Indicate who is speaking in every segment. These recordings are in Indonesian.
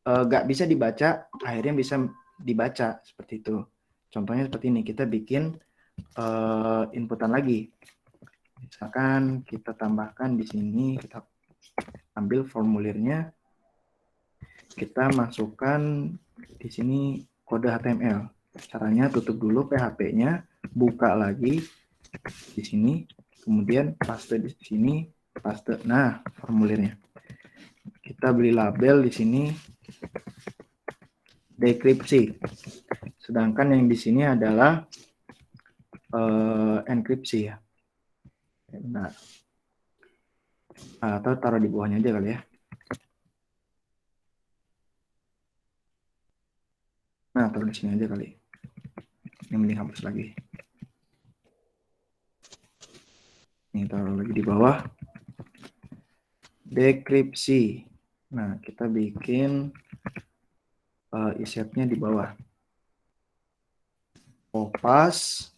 Speaker 1: nggak bisa dibaca, akhirnya bisa dibaca seperti itu. Contohnya seperti ini, kita bikin inputan lagi. Misalkan kita tambahkan di sini, kita ambil formulirnya, kita masukkan di sini kode HTML. Caranya tutup dulu PHP-nya, buka lagi di sini, kemudian paste di sini, paste. Nah, formulirnya. Kita beri label di sini dekripsi. Sedangkan yang di sini adalah enkripsi ya. Nah, atau taruh di bawahnya aja kali ya. Nah, taruh di sini aja kali. Ini mending hapus lagi. Ini taruh lagi di bawah. Dekripsi. Nah, kita bikin isetnya di bawah. Kopas,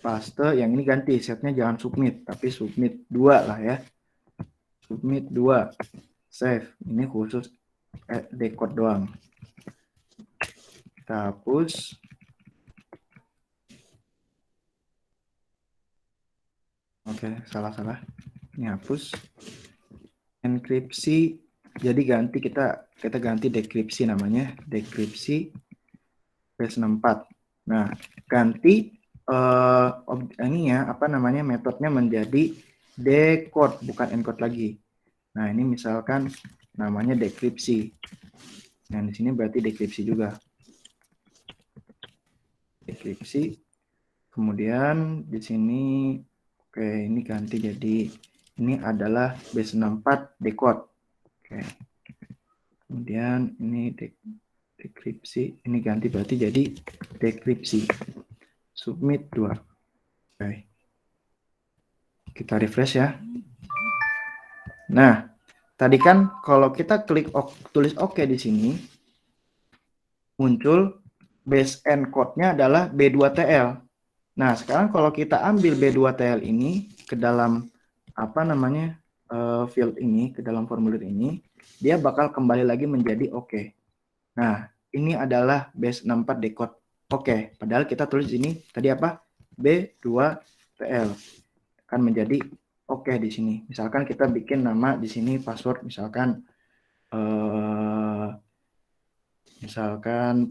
Speaker 1: paste, yang ini ganti, setnya jangan submit, tapi submit 2 lah ya. Submit 2. Save. Ini khusus decode doang. Kita hapus. Oke, salah-salah. Ini hapus. Enkripsi, jadi ganti kita ganti dekripsi namanya, dekripsi base64. Nah, ganti ini ya, apa namanya, metodenya menjadi decode, bukan encode lagi. Nah, ini misalkan namanya dekripsi. Nah, di sini berarti dekripsi juga. Dekripsi. Kemudian di sini oke, ini ganti jadi ini adalah base64 decode. Oke. Kemudian ini dekripsi, ini ganti berarti jadi dekripsi. Submit 2. Oke. Kita refresh ya. Nah, tadi kan kalau kita klik tulis OK di sini, muncul base encode-nya adalah B2TL. Nah, sekarang kalau kita ambil B2TL ini ke dalam apa namanya field ini, ke dalam formulir ini, dia bakal kembali lagi menjadi OK. Nah, ini adalah base64 decode OK. Padahal kita tulis ini tadi apa? B2TL. Akan menjadi OK di sini. Misalkan kita bikin nama di sini password, misalkan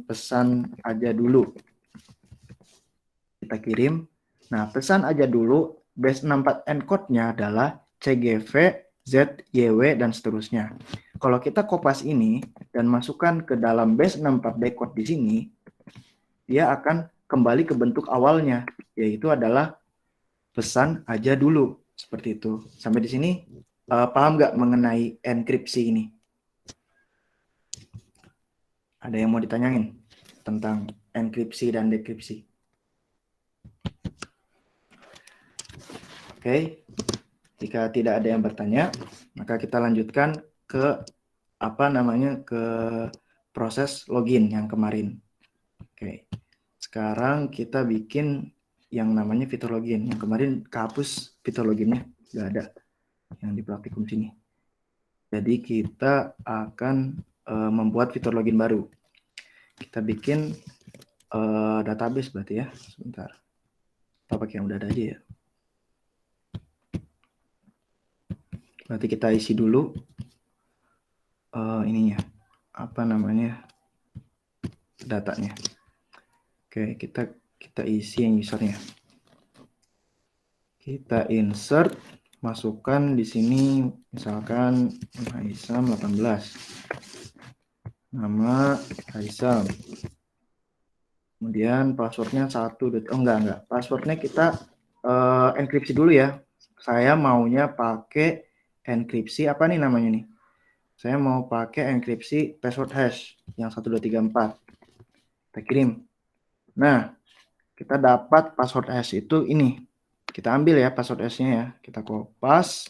Speaker 1: pesan aja dulu. Kita kirim. Nah, pesan aja dulu, base64 encode-nya adalah CGV, ZYW, dan seterusnya. Kalau kita kopas ini dan masukkan ke dalam base64 decode di sini, dia akan kembali ke bentuk awalnya, yaitu adalah pesan aja dulu. Seperti itu. Sampai di sini, paham nggak mengenai enkripsi ini? Ada yang mau ditanyain tentang enkripsi dan dekripsi? Oke, jika tidak ada yang bertanya, maka kita lanjutkan ke ke proses login yang kemarin. Oke, sekarang kita bikin yang namanya fitur login. Yang kemarin kehapus fitur loginnya, nggak ada yang di praktikum sini. Jadi kita akan membuat fitur login baru. Kita bikin database berarti ya. Sebentar. Kita pakai yang udah ada aja ya. Berarti kita isi dulu ininya, apa namanya, datanya. Oke, kita isi yang usernya. Kita insert, masukkan di sini misalkan Haisam 18. Nama Haisam. Kemudian passwordnya 1. Enggak. Passwordnya kita enkripsi dulu ya. Saya maunya pakai enkripsi apa nih namanya nih? Saya mau pakai enkripsi password hash yang 1234. Kita kirim. Nah, kita dapat password hash itu ini. Kita ambil ya password hash-nya ya. Kita kopas.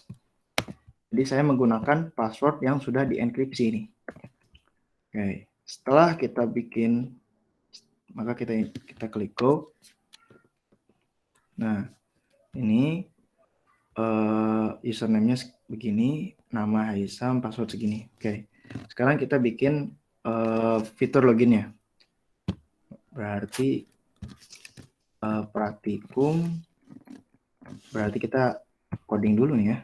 Speaker 1: Jadi saya menggunakan password yang sudah dienkripsi ini. Oke, setelah kita bikin, maka kita klik go. Nah, ini username-nya begini, nama Haisam, password segini. Oke, sekarang kita bikin fitur loginnya. Berarti praktikum, berarti kita coding dulu nih ya.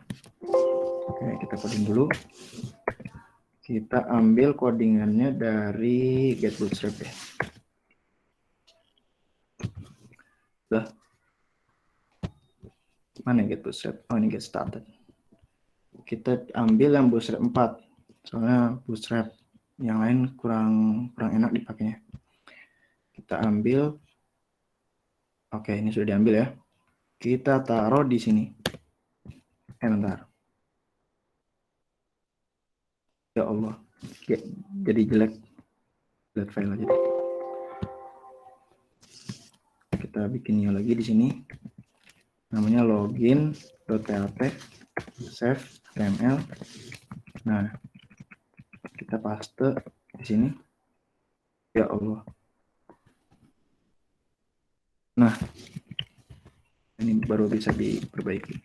Speaker 1: Oke, kita coding dulu. Kita ambil codingannya dari get bootstrap ya. Lah, mana get bootstrap? Oh, ini get started. Kita ambil yang bootstrap 4. Soalnya bootstrap yang lain kurang enak dipakainya. Kita ambil. Oke, ini sudah diambil ya. Kita taruh di sini. Bentar. Ya Allah, jadi jelek file aja. Kita bikin new lagi di sini. Namanya login.php, save HTML. Nah, kita paste di sini. Ya Allah. Nah, ini baru bisa diperbaiki.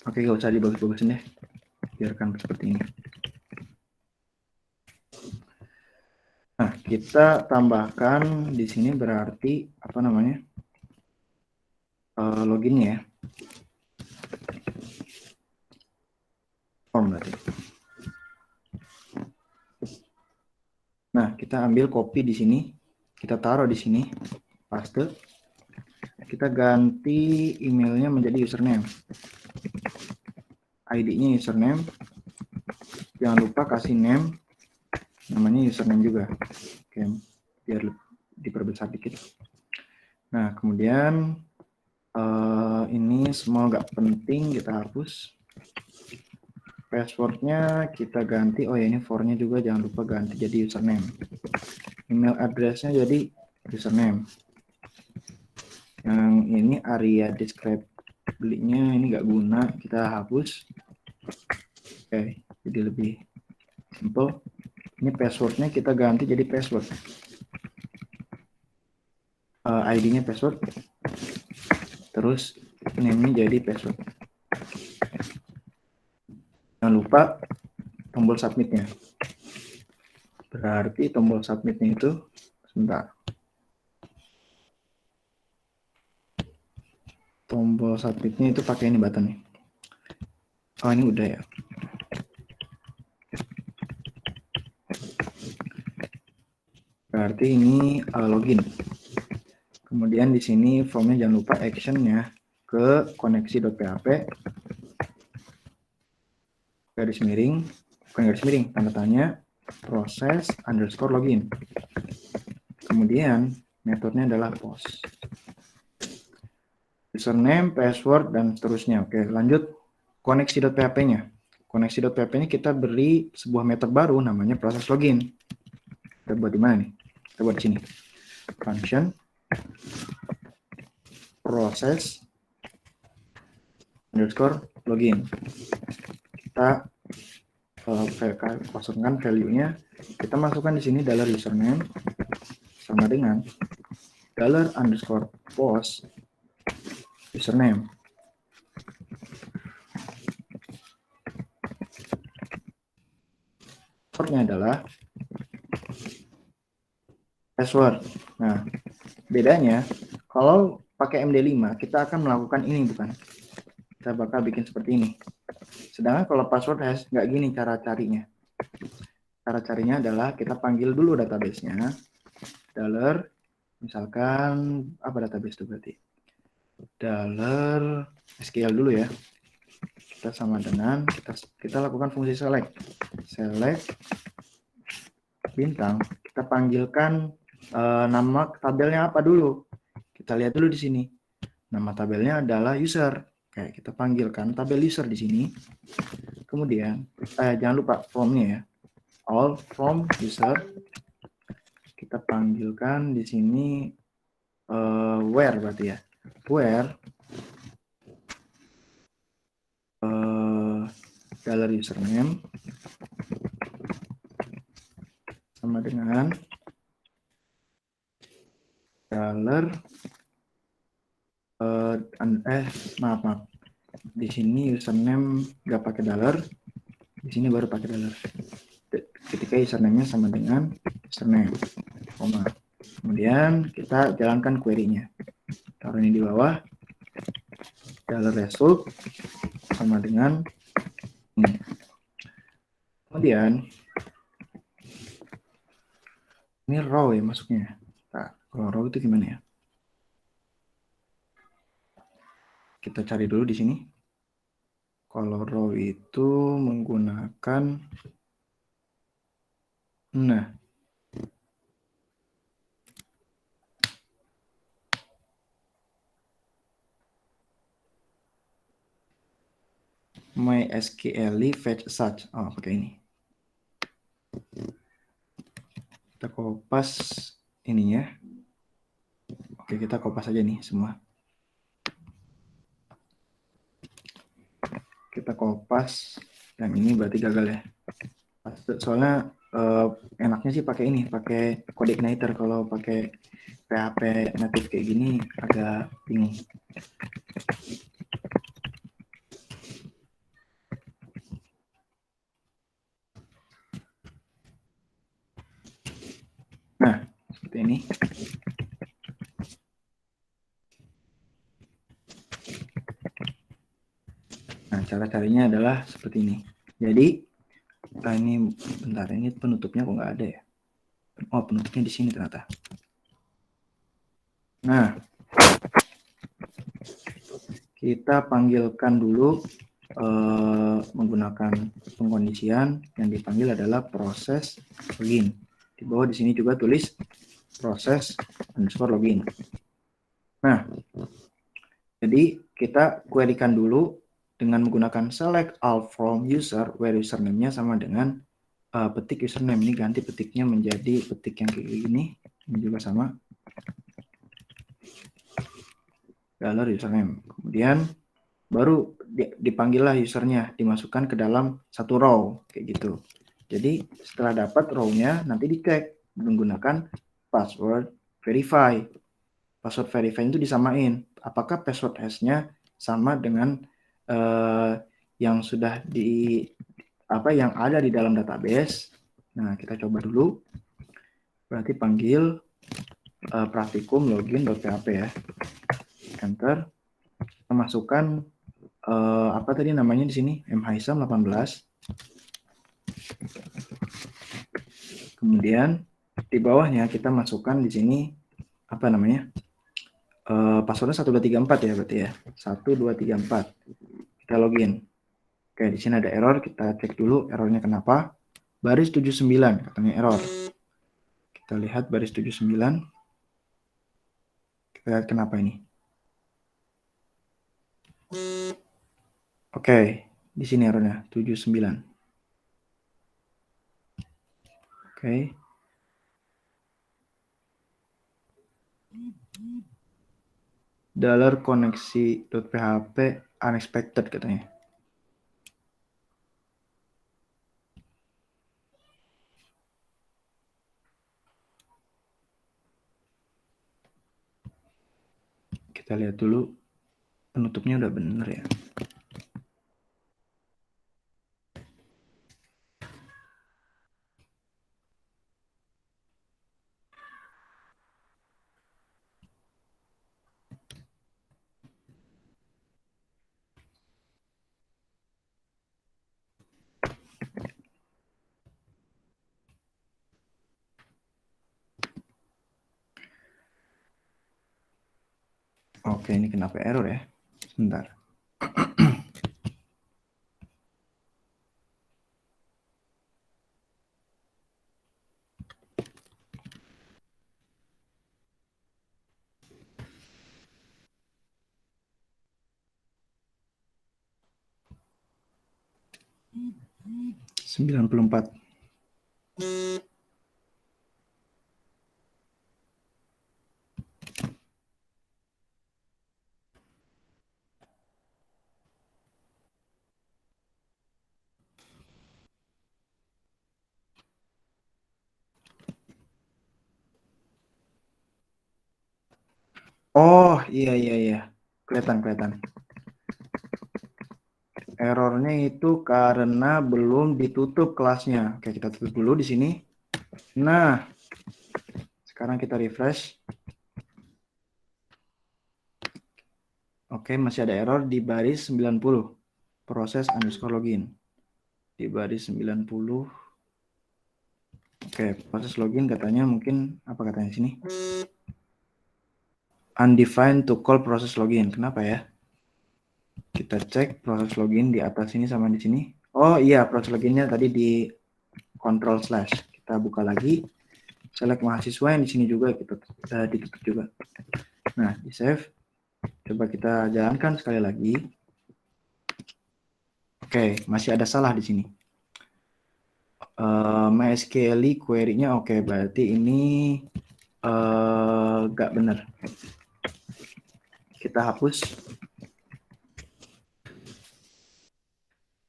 Speaker 1: Oke, gak usah dibagus-bagusin deh. Biarkan seperti ini. Nah, kita tambahkan di sini berarti apa namanya? Login ya. Form berarti. Nah, kita ambil copy di sini, kita taruh di sini, paste. Kita ganti emailnya menjadi username. ID-nya username. Jangan lupa kasih name, namanya username juga. Oke, biar diperbesar dikit. Nah, kemudian ini semua nggak penting, kita hapus. Passwordnya kita ganti. Oh ya, ini for-nya juga jangan lupa ganti jadi username. Email address-nya jadi username. Yang ini area describe belinya ini nggak guna, kita hapus. Oke, jadi lebih simple. Ini passwordnya kita ganti jadi password. ID-nya password. Terus name-nya jadi password. Jangan lupa tombol submit-nya. Berarti tombol submit-nya itu sebentar. Tombol submit-nya itu pakai ini button nih. Oh, ini udah ya. Berarti ini login. Kemudian di sini formnya jangan lupa action-nya ke koneksi.php garis miring, bukan garis miring, tanda tanya, proses underscore login. Kemudian metodenya adalah post. Username, password, dan seterusnya. Oke, lanjut koneksi.php-nya. Koneksi.php-nya kita beri sebuah metode baru namanya proses login. Kita buat di mana nih? Kita buat di sini. Function proses underscore login. Kita kosongkan value-nya. Kita masukkan di sini $username sama dengan $_post username. Passwordnya adalah password. Nah, bedanya kalau pakai MD5 kita akan melakukan ini, bukan? Kita bakal bikin seperti ini. Sedangkan kalau password hash nggak gini cara carinya. Cara carinya adalah kita panggil dulu database-nya. Misalkan apa database itu berarti? $SQL dulu ya. Kita sama dengan kita lakukan fungsi select bintang. Kita panggilkan nama tabelnya apa dulu. Kita lihat dulu di sini. Nama tabelnya adalah user. Oke, kita panggilkan tabel user di sini. Kemudian jangan lupa from-nya ya. All from user. Kita panggilkan di sini where berarti ya. Where $username sama dengan maaf di sini username nggak pakai $, Di sini baru pakai dollar. Ketika username-nya sama dengan username, koma. Kemudian kita jalankan query-nya. Taruh ini di bawah. $result sama dengan ini. Kemudian ini row ya masuknya. Nah, kalau row itu gimana ya? Kita cari dulu di sini. Kalau row itu menggunakan MySQL fetch such. Oh, pakai ini. Kita kopas ininya. Oke, kita kopas aja nih semua. Kita kopas. Yang ini berarti gagal ya. Soalnya enaknya sih pakai ini, pakai code igniter. Kalau pakai PHP native kayak gini agak bingung. Nah, seperti ini. Nah, cara carinya adalah seperti ini. Jadi, ini bentar, ini penutupnya kok nggak ada ya? Oh, penutupnya di sini ternyata. Nah, kita panggilkan dulu menggunakan pengkondisian yang dipanggil adalah proses login. Di bawah di sini juga tulis proses underscore login. Nah, jadi kita querykan dulu dengan menggunakan select all from user where username-nya sama dengan petik username. Ini ganti petiknya menjadi petik yang kayak gini. Ini juga sama. $username. Kemudian baru dipanggillah usernya, dimasukkan ke dalam satu row kayak gitu. Jadi setelah dapat row-nya nanti dicek menggunakan password verify. Password verify itu disamain apakah password hash-nya sama dengan yang sudah yang ada di dalam database. Nah, kita coba dulu. Berarti panggil praktikum login.php ya. Enter. Kita masukkan apa tadi namanya di sini? mhisam 18. Kemudian di bawahnya kita masukkan di sini apa namanya? Passwordnya 1234 ya berarti ya. 1234. Kita login. Oke, di sini ada error, kita cek dulu errornya kenapa. Baris 79 katanya error. Kita lihat baris 79. Kita lihat kenapa ini. Oke, di sini errornya 79. Oke. $koneksi.php unexpected katanya. Kita lihat dulu penutupnya udah bener ya. Oke, ini kenapa error ya? Sebentar. $94. Oh, iya. Kelihatan. Errornya itu karena belum ditutup kelasnya. Oke, kita tutup dulu di sini. Nah, sekarang kita refresh. Oke, masih ada error di baris 90. Proses underscore login. Di baris 90. Oke, proses login katanya mungkin, apa katanya di sini? Undefined to call proses login. Kenapa ya? Kita cek proses login di atas sini sama di sini. Oh iya, proses loginnya tadi di control slash. Kita buka lagi. Select mahasiswa yang di sini juga kita ditutup juga. Nah, di save. Coba kita jalankan sekali lagi. Oke, masih ada salah di sini. MySQL query-nya oke, berarti ini nggak benar. Kita hapus.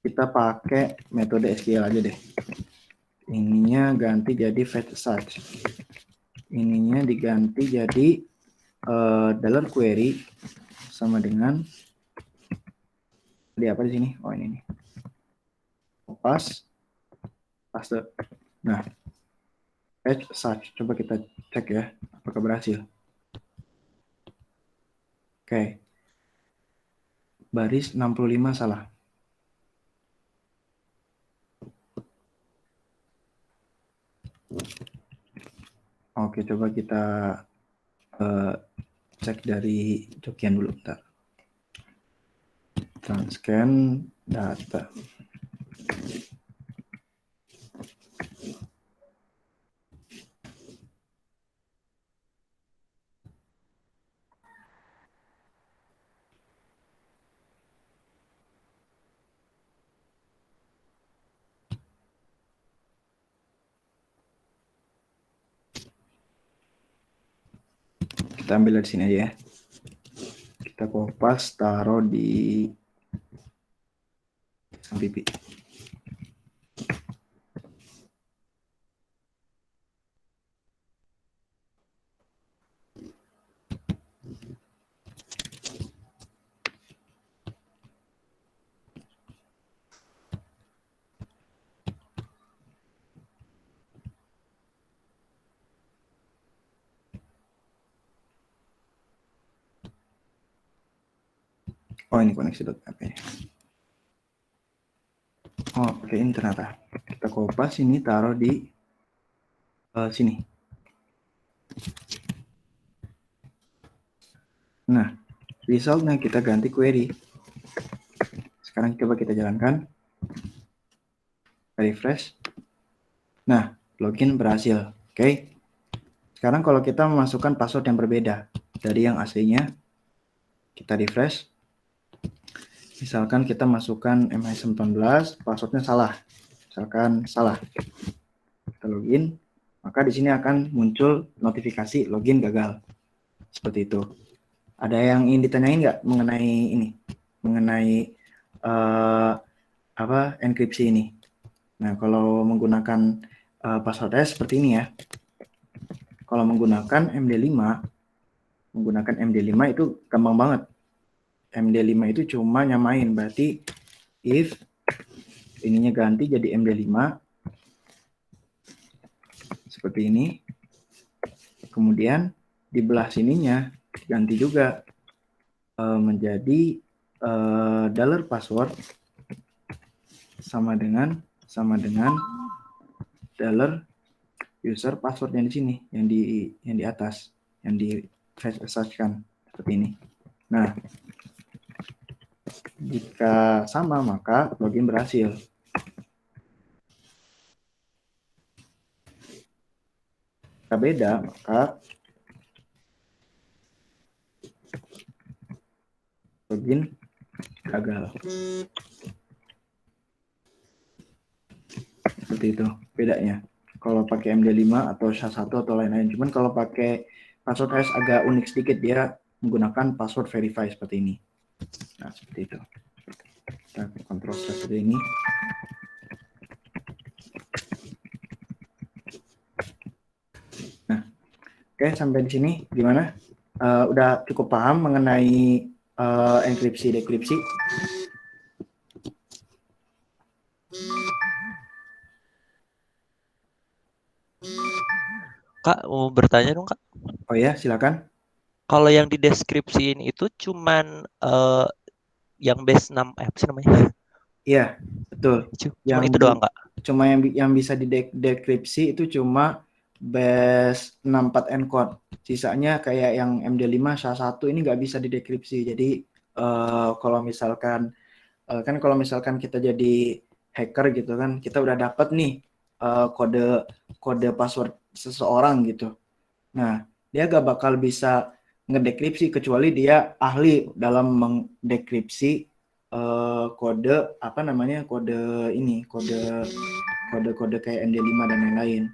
Speaker 1: Kita pakai metode SQL aja deh. Ininya ganti jadi fetch search. Ininya diganti jadi dollar query sama dengan di apa di sini? Oh ini nih. Paste. Nah, fetch search. Coba kita cek ya, apakah berhasil. Oke. Baris 65 salah. Oke, coba kita cek dari Jokian dulu. Bentar. Transcan data. Kita ambil dari sini aja ya. Kita kopas, taruh di pipi. Oh ini koneksi.php. Oh pakai ini ternyata. Kita kopas ini taruh di sini. Nah, resultnya kita ganti query. Sekarang coba kita jalankan. Refresh. Nah, login berhasil. Oke. Sekarang kalau kita memasukkan password yang berbeda dari yang aslinya, kita refresh. Misalkan kita masukkan MH19, passwordnya salah. Misalkan salah. Kita login, maka di sini akan muncul notifikasi login gagal. Seperti itu. Ada yang ingin ditanyain nggak mengenai ini? Mengenai enkripsi ini? Nah, kalau menggunakan password seperti ini ya. Kalau menggunakan MD5 itu gampang banget. MD5 itu cuma nyamain, berarti if ininya ganti jadi MD5 seperti ini, kemudian di belah sininya ganti juga menjadi dollar password sama dengan dollar user passwordnya di sini, yang di atas, yang di search-kan seperti ini. Nah, jika sama maka login berhasil. Jika beda maka login gagal. Seperti itu bedanya. Kalau pakai MD5 atau SHA-1 atau lain-lain. Cuman kalau pakai password hash agak unik sedikit, dia menggunakan password verify seperti ini. Nah, seperti itu. Kita kontrol seperti ini. Nah, oke, sampai di sini gimana? Udah cukup paham mengenai enkripsi dekripsi?
Speaker 2: Kak, mau bertanya dong, Kak.
Speaker 1: Oh ya, silakan.
Speaker 2: Kalau yang di deskripsiin itu cuman yang base 6 apa sih namanya?
Speaker 1: Iya, betul.
Speaker 2: Cuman
Speaker 1: Yang
Speaker 2: itu
Speaker 1: di
Speaker 2: doang, Kak.
Speaker 1: cuma yang bisa didekripsi itu cuma base 64 encode. Sisanya kayak yang MD5 SHA-1 ini nggak bisa didekripsi. Jadi kalau misalkan kan kalau misalkan kita jadi hacker gitu kan, kita udah dapat nih kode kode password seseorang gitu. Nah, dia gak bakal bisa ngedekripsi kecuali dia ahli dalam mendekripsi kode apa namanya kode ini kode kayak MD5 dan lain-lain.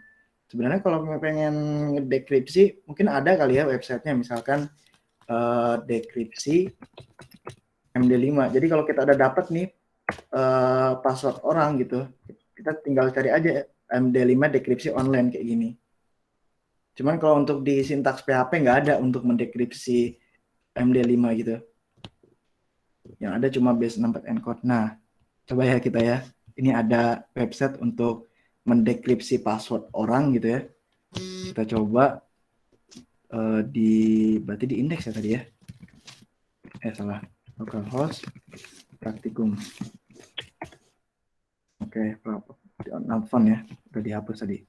Speaker 1: Sebenarnya kalau pengen ngedekripsi mungkin ada kali ya websitenya misalkan dekripsi MD5. Jadi kalau kita udah dapat nih password orang gitu, kita tinggal cari aja MD5 dekripsi online kayak gini. Cuman kalau untuk di sintaks PHP nggak ada untuk mendekripsi MD5 gitu. Yang ada cuma base 64 encode. Nah, coba ya kita ya. Ini ada website untuk mendekripsi password orang gitu ya. Kita coba berarti di indeks ya tadi ya. Salah. Localhost praktikum. Oke, not fun ya. Udah dihapus tadi.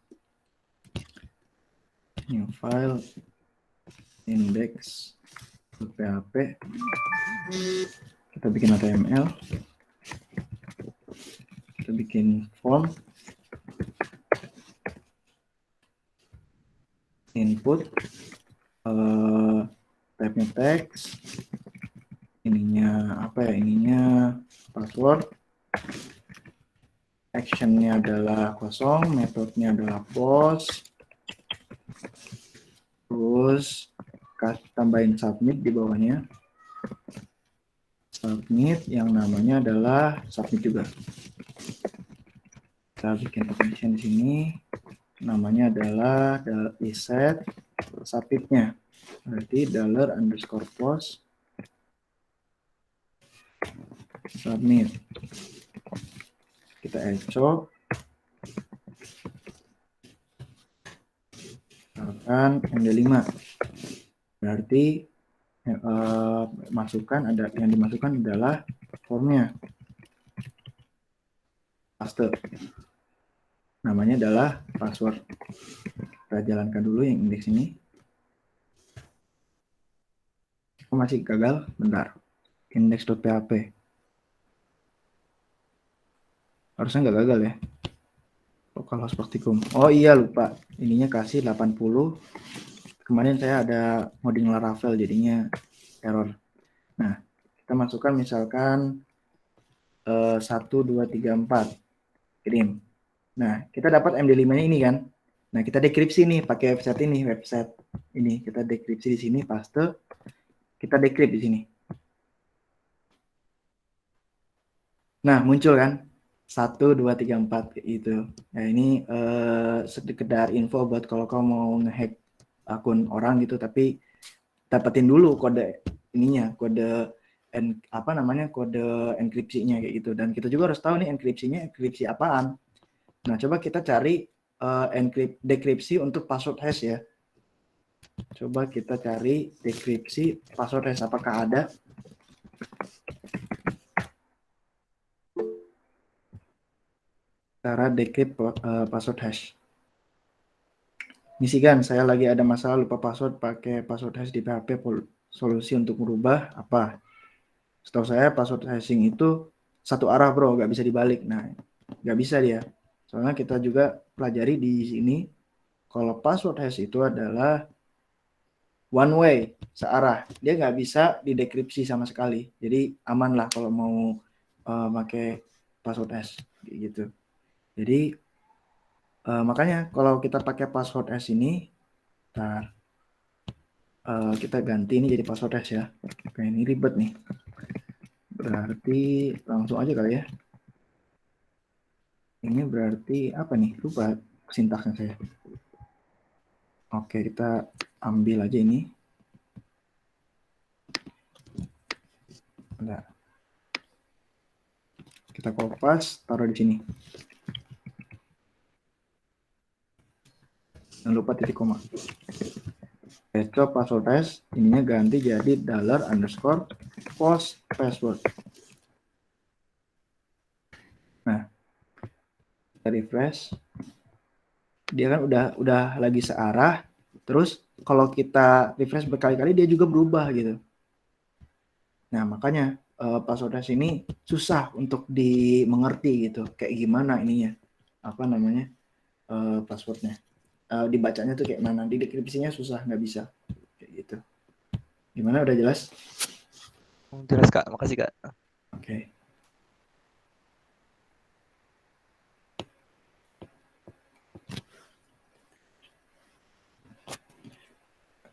Speaker 1: New file index.php. Kita bikin HTML. Kita bikin form. Input. Type-nya teks. Ininya apa ya? Ininya password. Actionnya adalah kosong. Metodenya adalah post. Terus tambahin submit di bawahnya. Submit yang namanya adalah submit juga. Kita bikin condition di sini. Namanya adalah reset submitnya. Berarti $_post submit. Kita echo. Misalkan MD5. Berarti yang dimasukkan adalah formnya. Paste. Namanya adalah password. Kita jalankan dulu yang indeks ini. Oh, masih gagal? Bentar. Index.php. Harusnya nggak gagal ya. Localhost praktikum. Oh iya lupa. Ininya kasih 80. Kemarin saya ada ngoding Laravel jadinya error. Nah, kita masukkan misalkan 1, 2, 3, 4. Kirim. Nah, kita dapat MD5 ini kan. Nah, kita dekripsi nih pakai website ini. Kita dekripsi di sini, paste. Kita dekrip di sini. Nah, muncul kan 1, 2, 3, 4 itu. Nah, ini sekedar info buat kalau kamu mau ngehack akun orang gitu, tapi dapetin dulu kode ininya, kode enkripsinya kayak gitu. Dan kita juga harus tahu nih enkripsi apaan. Nah, coba kita cari dekripsi untuk password hash ya. Coba kita cari dekripsi password hash, apakah ada? Cara decrypt password hash. Misalkan saya lagi ada masalah lupa password pakai password hash di PHP, solusi untuk merubah apa? Setahu saya password hashing itu satu arah bro, nggak bisa dibalik. Nah, nggak bisa dia. Soalnya kita juga pelajari di sini kalau password hash itu adalah one way, searah. Dia nggak bisa didekripsi sama sekali. Jadi aman lah kalau mau pakai password hash gitu. Jadi makanya kalau kita pakai password hash ini, kita ganti ini jadi password hash ya. Oke, ini ribet nih. Berarti langsung aja kali ya. Ini berarti apa nih? Lupa sintaksnya saya. Oke, kita ambil aja ini. Bentar. Kita kopas, taruh di sini. Jangan lupa titik koma. Besok password hash ininya ganti jadi $_post password. Nah, kita refresh. Dia kan udah lagi searah. Terus kalau kita refresh berkali-kali dia juga berubah gitu. Nah, makanya password hash ini susah untuk dimengerti gitu. Kayak gimana ininya? Apa namanya? Passwordnya. Dibacanya tuh kayak mana? Di deskripsinya susah, nggak bisa. Kayak gitu. Gimana, udah jelas?
Speaker 2: Jelas Kak, makasih Kak.
Speaker 1: Oke.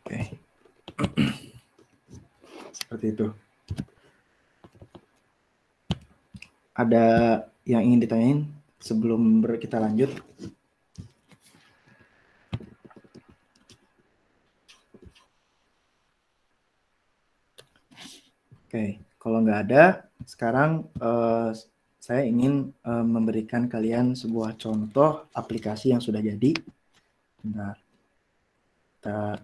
Speaker 1: Oke. Seperti itu. Ada yang ingin ditanyain sebelum kita lanjut? Oke, kalau nggak ada, sekarang saya ingin memberikan kalian sebuah contoh aplikasi yang sudah jadi. Bentar, kita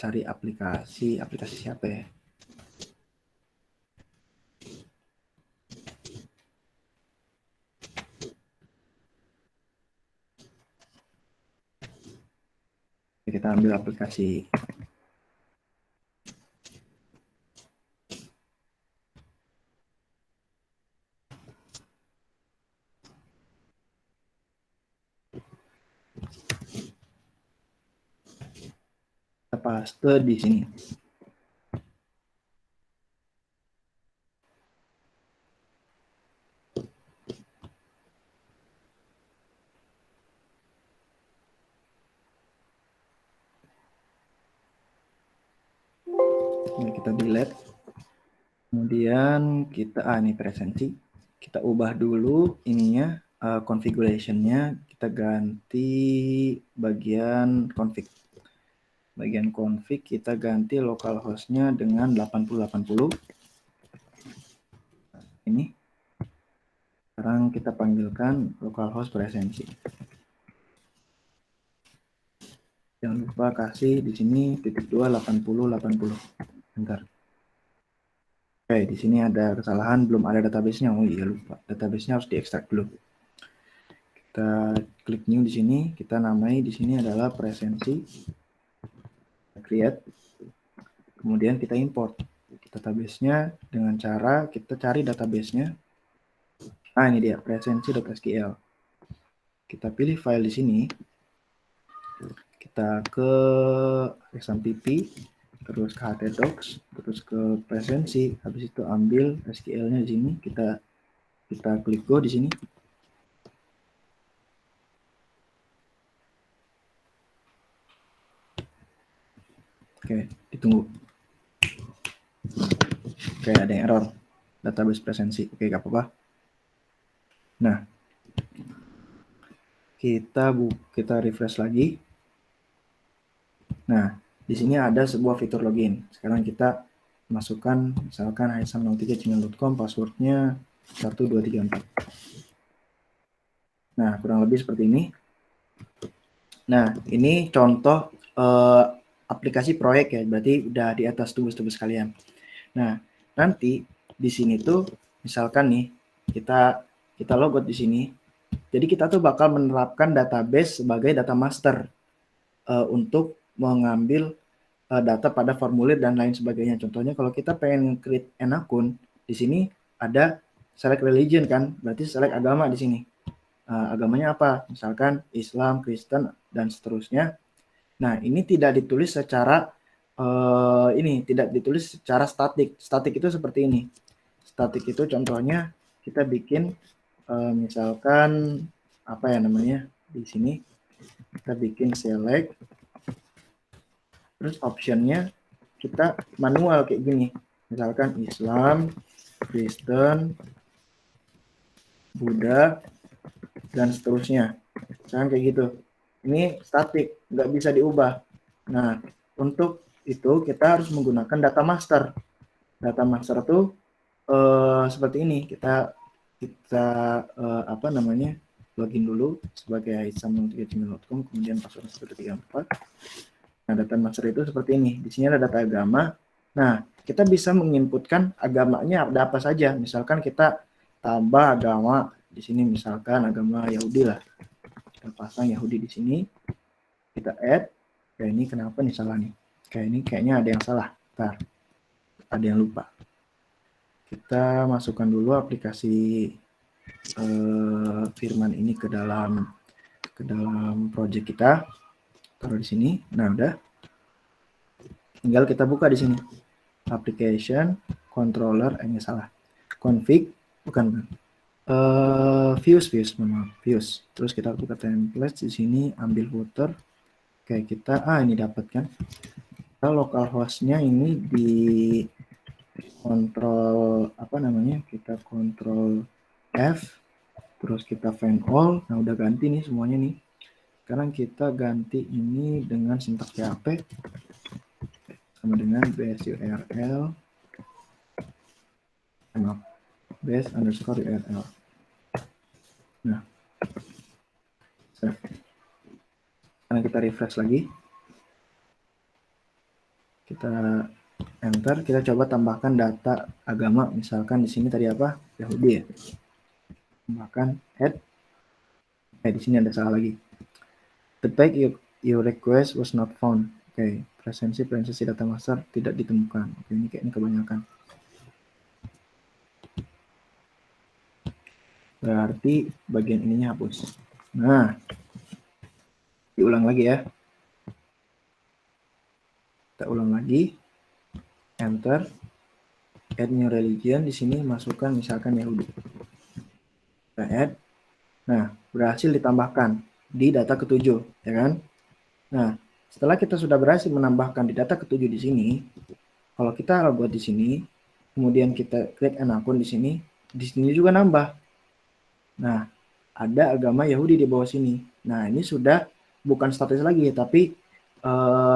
Speaker 1: cari aplikasi siapa ya? Kita ambil aplikasi. Kita paste di sini. Ini kita delete. Kemudian kita ini presensi. Kita ubah dulu ininya configuration-nya, kita ganti bagian config. Bagian config kita ganti localhost-nya dengan 8080. Ini. Sekarang kita panggilkan localhost presensi. Jangan lupa kasih di sini /2 8080. Bentar. Oke, di sini ada kesalahan, belum ada database-nya. Oh iya, lupa. Database-nya harus diekstrak dulu. Kita klik new di sini, kita namai di sini adalah presensi. Create. Kemudian kita import database-nya dengan cara kita cari database-nya. Ah, ini dia, presensi.sql. Kita pilih file di sini. Kita ke XMPP, terus ke htdocs, terus ke presensi, habis itu ambil SQL-nya di sini, kita klik go di sini. Oke, ditunggu. Oke, ada yang error, database presensi. Oke, gak apa-apa. Nah, kita refresh lagi. Nah, di sini ada sebuah fitur login. Sekarang kita masukkan misalkan haisam03@gmail.com, passwordnya 1234. Nah, kurang lebih seperti ini. Nah, ini contoh aplikasi proyek ya, berarti udah di atas tugas-tugas kalian. Nah, nanti di sini tuh misalkan nih kita logout di sini. Jadi kita tuh bakal menerapkan database sebagai data master untuk mengambil data pada formulir dan lain sebagainya. Contohnya kalau kita pengen create an akun, di sini ada select religion kan, berarti select agama di sini. Agamanya apa? Misalkan Islam, Kristen, dan seterusnya. Nah, ini tidak ditulis secara statik. Statik itu seperti ini. Statik itu contohnya kita bikin misalkan apa ya namanya di sini, kita bikin select, terus optionnya kita manual kayak gini, misalkan Islam, Kristen, Buddha, dan seterusnya. Misalkan kayak gitu. Ini statik, nggak bisa diubah. Nah, untuk itu kita harus menggunakan data master. Data master itu seperti ini. Kita apa namanya? login dulu sebagai hisam.gmail.com, kemudian password 134. Nah, data master itu seperti ini. Di sini ada data agama. Nah, kita bisa menginputkan agamanya ada apa saja. Misalkan kita tambah agama di sini, misalkan agama Yahudi lah. Kita pasang Yahudi di sini. Kita add. Kayak ini kenapa nih salah nih? Kayak ini kayaknya ada yang salah. Bentar. Ada yang lupa. Kita masukkan dulu aplikasi Firman ini ke dalam project kita. Taruh di sini. Nah, udah. Tinggal kita buka di sini. Application, controller, ini salah. Config, bukan. Views, views. Terus kita buka template di sini, ambil footer. Kayak kita, ini dapat kan. Kita localhost-nya ini di kontrol, apa namanya, kita kontrol F, terus kita find all. Nah, udah ganti nih semuanya nih. Sekarang kita ganti ini dengan sintak PHP sama dengan base URL base underscore URL. Nah, save. Sekarang kita refresh lagi. Kita enter, kita coba tambahkan data agama. Misalkan di sini tadi apa? Yahudi ya. Tambahkan add. Di sini ada salah lagi. The tag you request was not found. Oke, presensi data master tidak ditemukan. Oke, ini kayaknya kebanyakan. Berarti bagian ininya hapus. Nah, diulang lagi ya. Kita ulang lagi. Enter. Add new religion. Di sini masukkan misalkan Yahudi. Kita add. Nah, berhasil ditambahkan di data ketujuh, ya kan? Nah, setelah kita sudah berhasil menambahkan di data ketujuh di sini, kalau kita buat di sini, kemudian kita klik an akun di sini juga nambah. Nah, ada agama Yahudi di bawah sini. Nah, ini sudah bukan statis lagi, tapi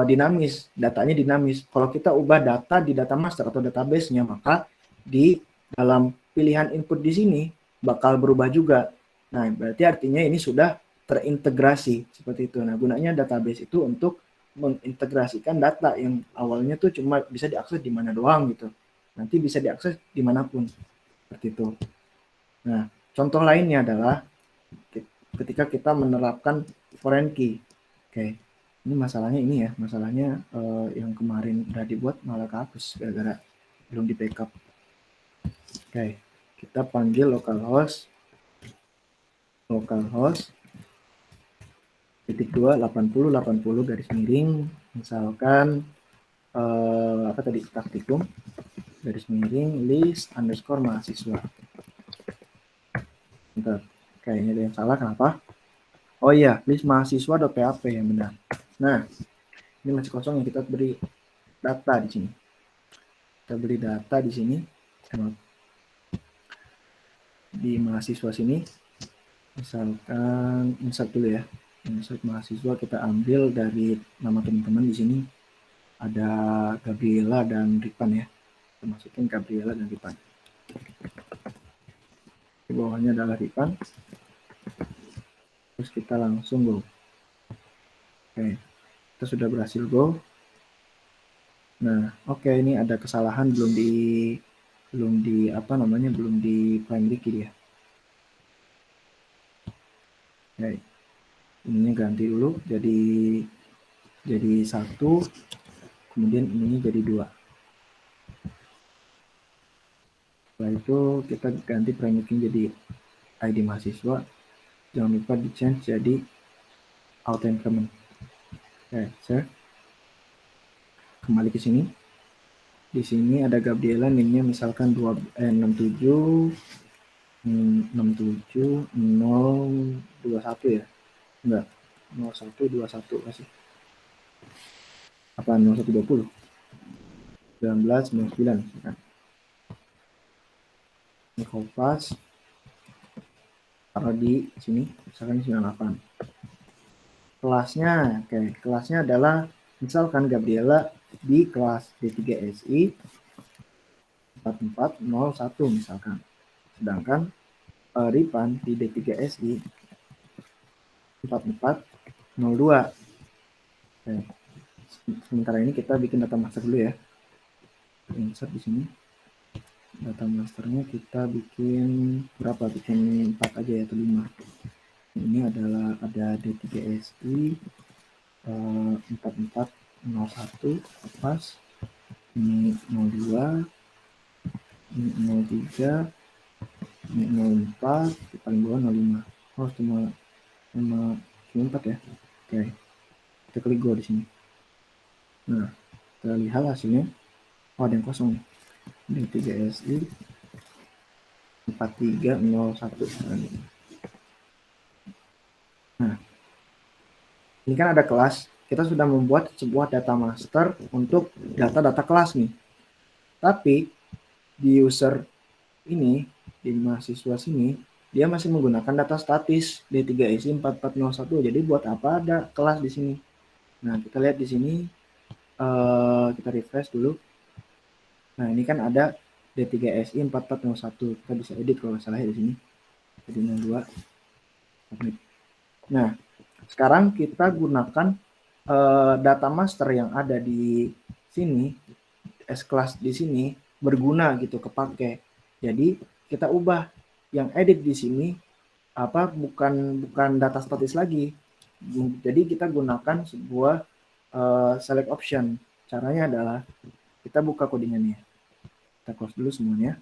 Speaker 1: dinamis, datanya dinamis. Kalau kita ubah data di data master atau database-nya, maka di dalam pilihan input di sini bakal berubah juga. Nah, berarti artinya ini sudah terintegrasi seperti itu. Nah, gunanya database itu untuk mengintegrasikan data yang awalnya tuh cuma bisa diakses di mana doang gitu. Nanti bisa diakses dimanapun. Seperti itu. Nah, contoh lainnya adalah ketika kita menerapkan foreign key. Oke. Ini masalahnya ini ya, masalahnya yang kemarin udah dibuat malah kehapus gara-gara belum di backup. Oke, kita panggil localhost /2 80 garis miring, misalkan apa tadi, praktikum garis miring list underscore mahasiswa. Bentar, kayaknya ada yang salah, kenapa? Oh iya, list mahasiswa.php yang benar. Nah, ini masih kosong yang kita beri data di sini. Kita beri data di sini di mahasiswa sini. Misalkan insert dulu ya. Insert mahasiswa, kita ambil dari nama teman-teman di sini. Ada Gabriela dan Ripan ya. Kita masukin Gabriela dan Ripan. Di bawahnya adalah Ripan. Terus kita langsung go. Oke, kita sudah berhasil go. Nah, oke, ini ada kesalahan belum di primary key ya. Oke, ininya ganti dulu jadi 1, kemudian ininya jadi 2. Setelah itu kita ganti primary key jadi ID mahasiswa. Jangan lupa di change jadi auto increment. Oke, save. Kembali ke sini. Di sini ada Gabriela, name-nya misalkan 67 021 ya. Enggak. 0121 kasih. Apa 0120? 1999 misalkan. Ini kopas. Taruh di sini, misalkan 98. Kelasnya, kelasnya adalah misalkan Gabriela di kelas D3SI 4401 misalkan. Sedangkan Ripan di D3SI 4402. Oke. Sementara ini kita bikin data master dulu ya. Insert di sini. Data masternya kita bikin berapa? Bikin 4 aja ya atau 5. Ini adalah ada D3SI 4401 pas, ini 02, ini 03, ini 04, di paling bawah 05. Oh, cuma 4 ya. Oke. Kita klik go di sini. Nah, kita lihat hasilnya. Oh, ada yang kosong nih. D3SI 4301. Nah, ini kan ada kelas. Kita sudah membuat sebuah data master untuk data-data kelas nih. Tapi di user ini, di mahasiswa sini, dia masih menggunakan data statis D3SI 4401. Jadi buat apa ada kelas di sini? Nah, kita lihat di sini, kita refresh dulu. Nah, ini kan ada D3SI 4401. Kita bisa edit kalau nggak salah ya di sini. Jadi 02. Nah, sekarang kita gunakan data master yang ada di sini, S-class di sini berguna gitu, kepake. Jadi kita ubah yang edit di sini bukan data statis lagi. Jadi kita gunakan sebuah select option. Caranya adalah kita buka codingannya. Kita close dulu semuanya.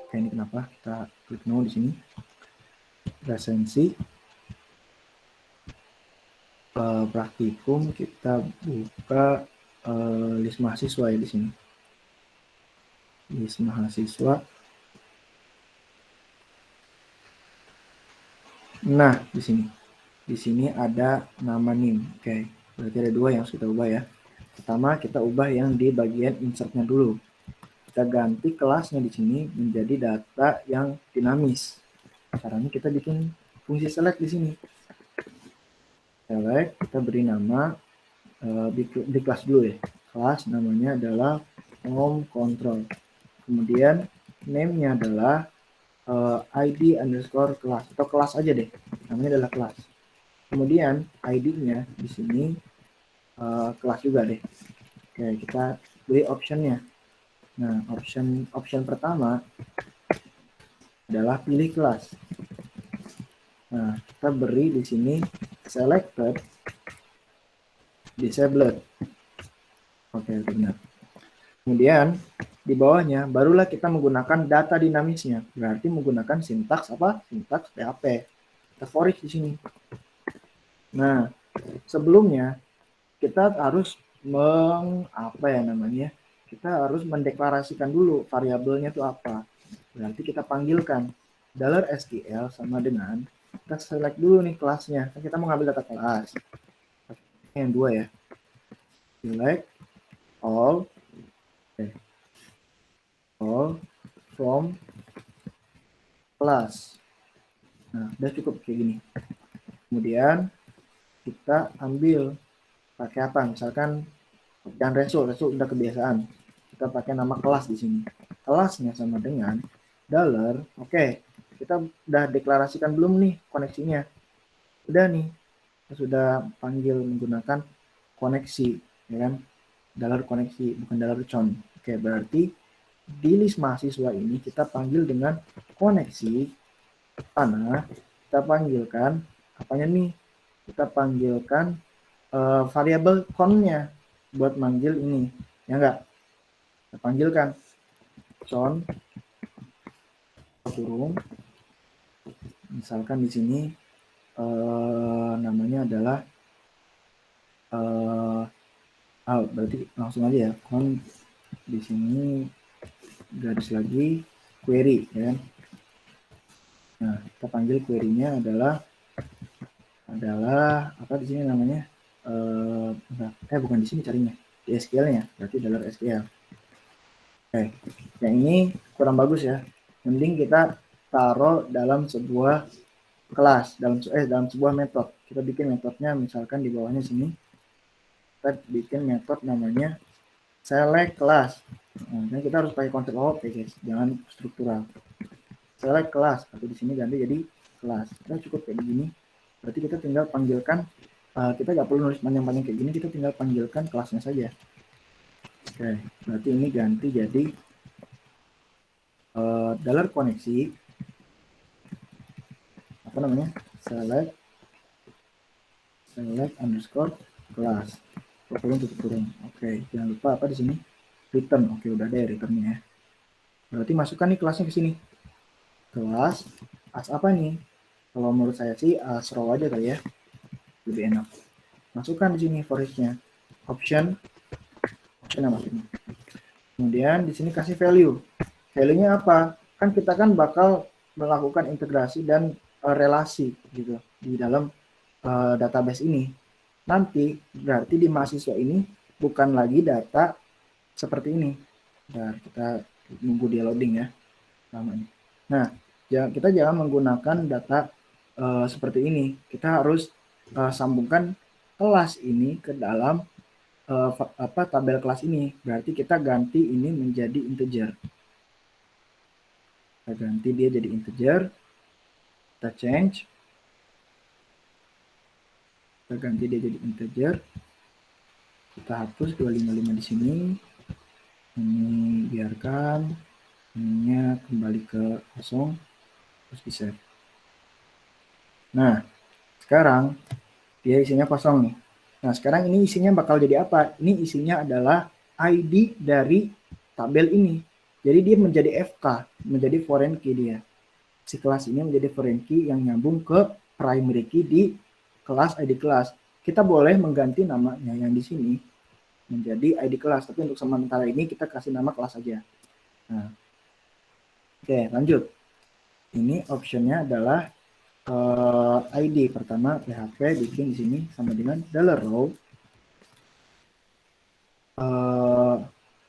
Speaker 1: Oke, ini kenapa? Kita klik no di sini. Resensi. Praktikum, kita buka list mahasiswa ya di sini. List mahasiswa. Nah, di sini. Di sini ada nama NIM. Oke, berarti ada 2 yang harus kita ubah ya. Pertama, kita ubah yang di bagian insertnya dulu. Kita ganti kelasnya di sini menjadi data yang dinamis. Caranya kita bikin fungsi select di sini. Select, kita beri nama di kelas dulu ya. Kelas namanya adalah home control. Kemudian name-nya adalah ID underscore kelas atau kelas aja deh. Namanya adalah kelas. Kemudian ID-nya di sini kelas juga deh. Oke, kita beri option-nya. Nah, option pertama adalah pilih kelas. Nah, kita beri di sini selected disabled. Oke, benar. Kemudian di bawahnya barulah kita menggunakan data dinamisnya. Berarti menggunakan sintaks apa? Sintaks PHP. Kita for each di sini. Nah, sebelumnya kita harus kita harus mendeklarasikan dulu variabelnya itu apa. Berarti kita panggilkan $SQL sama dengan kita select dulu nih kelasnya. Kita mau ngambil data kelas. Yang 2 ya. Select all from class. Nah, udah cukup kayak gini. Kemudian kita ambil pakai apa? Misalkan yang resul udah kebiasaan. Kita pakai nama kelas di sini. Kelasnya sama dengan dollar. Oke, kita udah deklarasikan belum nih koneksinya? Udah nih. Kita sudah panggil menggunakan koneksi, ya kan? Dollar koneksi, bukan dollar con. Oke, berarti di list mahasiswa ini kita panggil dengan koneksi mana kita panggilkan apanya nih? Kita panggilkan variabel con-nya buat manggil ini, ya enggak? Kita panggilkan con kurung, misalkan di sini namanya adalah berarti langsung aja ya, con di sini garis lagi query, ya kan? Nah, kita panggil query-nya adalah apa di sini namanya? Bukan di sini carinya, di SQL-nya, berarti $SQL. Oke, yang ini kurang bagus ya. Mending kita taruh dalam sebuah kelas, dalam sebuah metode. Kita bikin metodenya misalkan di bawahnya sini. Kita bikin metode namanya select class. Nah, kita harus pakai konsep OOP ya guys, jangan struktural. Select class, atau di sini ganti jadi kelas. Kita cukup kayak begini. Berarti kita tinggal panggilkan, kita nggak perlu nulis panjang-panjang kayak gini, kita tinggal panggilkan kelasnya saja. Oke, berarti ini ganti jadi dollar koneksi, apa namanya, select underscore kelas, tutup kurung. Oke, jangan lupa apa di sini, return. Oke, udah ada ya returnnya ya. Berarti masukkan nih kelasnya ke sini. Kelas as apa nih? Kalau menurut saya sih as row aja kali ya, lebih enak. Masukkan di sini for each-nya. Option maksudnya. Kemudian di sini kasih value. Value-nya apa? Kan kita kan bakal melakukan integrasi dan relasi gitu di dalam database ini. Nanti berarti di mahasiswa ini bukan lagi data seperti ini. Nah, kita nunggu dia loading ya namanya. Nah, kita jangan menggunakan data seperti ini. Kita harus sambungkan kelas ini ke dalam tabel kelas ini. Berarti kita ganti ini menjadi integer. Kita ganti dia jadi integer. Kita change. Kita ganti dia jadi integer. Kita hapus 255 di sini. Ini biarkan. Ininya kembali ke kosong. Terus di save. Nah, sekarang dia isinya kosong nih. Nah, sekarang ini isinya bakal jadi apa? Ini isinya adalah ID dari tabel ini. Jadi dia menjadi FK, menjadi foreign key dia. Si kelas ini menjadi foreign key yang nyambung ke primary key di kelas ID kelas. Kita boleh mengganti namanya yang di sini menjadi ID kelas, tapi untuk sementara ini kita kasih nama kelas aja. Nah, oke, lanjut. Ini optionnya adalah ID. Pertama PHP bikin di sini sama dengan $row.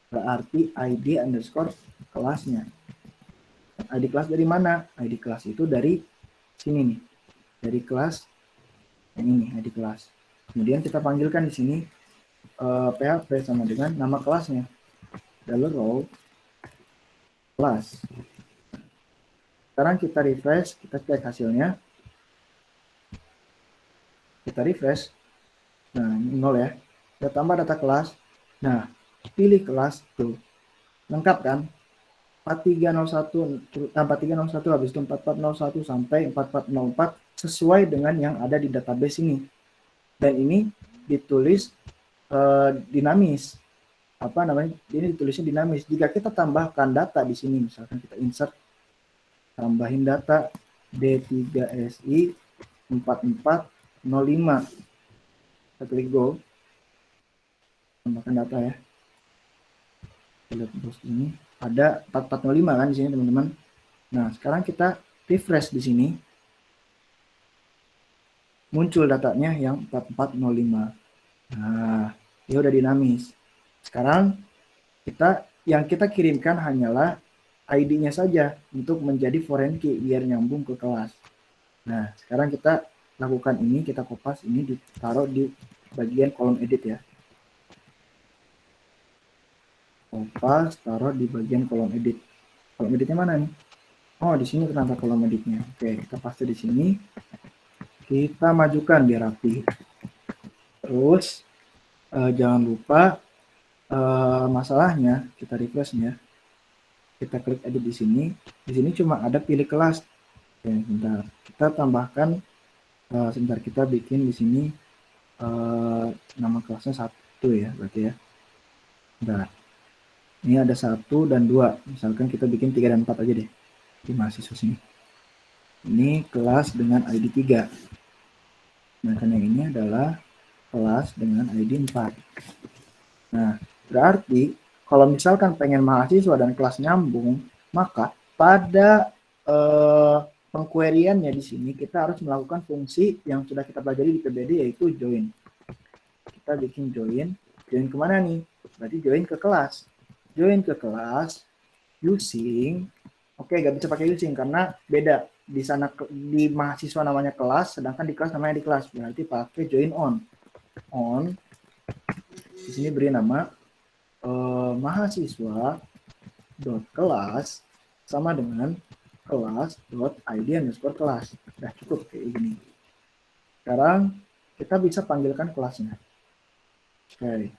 Speaker 1: Berarti ID underscore kelasnya. ID kelas dari mana? ID kelas itu dari sini nih. Dari kelas yang ini, ID kelas. Kemudian kita panggilkan di sini PHP sama dengan nama kelasnya. $row kelas. Sekarang kita refresh, kita cek hasilnya. Kita refresh. Nah, 0 ya. Kita tambah data kelas. Nah, pilih kelas tuh. Lengkap kan? 4301 habis itu 4401 sampai 4404 sesuai dengan yang ada di database ini. Dan ini ditulis dinamis. Apa namanya? Ini ditulisnya dinamis. Jika kita tambahkan data di sini, misalkan kita insert, tambahin data D3SI 4405. Kita klik go. Tambahkan data ya. Kita lihat bos ini ada 4405 kan di sini teman-teman. Nah, sekarang kita refresh di sini. Muncul datanya yang 4405. Nah, dia udah dinamis. Sekarang yang kita kirimkan hanyalah ID-nya saja untuk menjadi foreign key biar nyambung ke kelas. Nah, sekarang kita lakukan ini, kita kopas ini ditaruh di bagian kolom edit ya. Kopas, taruh di bagian kolom edit. Kolom editnya mana nih? Oh, di sini ternyata kolom editnya. Oke, kita paste di sini. Kita majukan biar rapi. Terus jangan lupa masalahnya kita refresh ya. Kita klik edit di sini. Di sini cuma ada pilih kelas. Oke, bentar. Kita tambahkan sebentar, kita bikin di sini nama kelasnya 1 ya, berarti ya. Bentar. Ini ada 1 dan 2. Misalkan kita bikin 3 dan 4 aja deh di mahasiswa sini. Ini kelas dengan ID 3. Nah, karena ini adalah kelas dengan ID 4. Nah, berarti kalau misalkan pengen mahasiswa dan kelas nyambung, maka pada pengquery-annya di sini kita harus melakukan fungsi yang sudah kita pelajari di PBD, yaitu join. Kita bikin join kemana nih? Berarti join ke kelas. Join ke kelas using, oke, gak bisa pakai using karena beda. Di sana di mahasiswa namanya kelas, sedangkan di kelas namanya di kelas. Berarti pakai join on. Di sini beri nama mahasiswa dot kelas sama dengan kelas dot id underscore kelas. Udah cukup kayak gini. Sekarang kita bisa panggilkan kelasnya. Oke,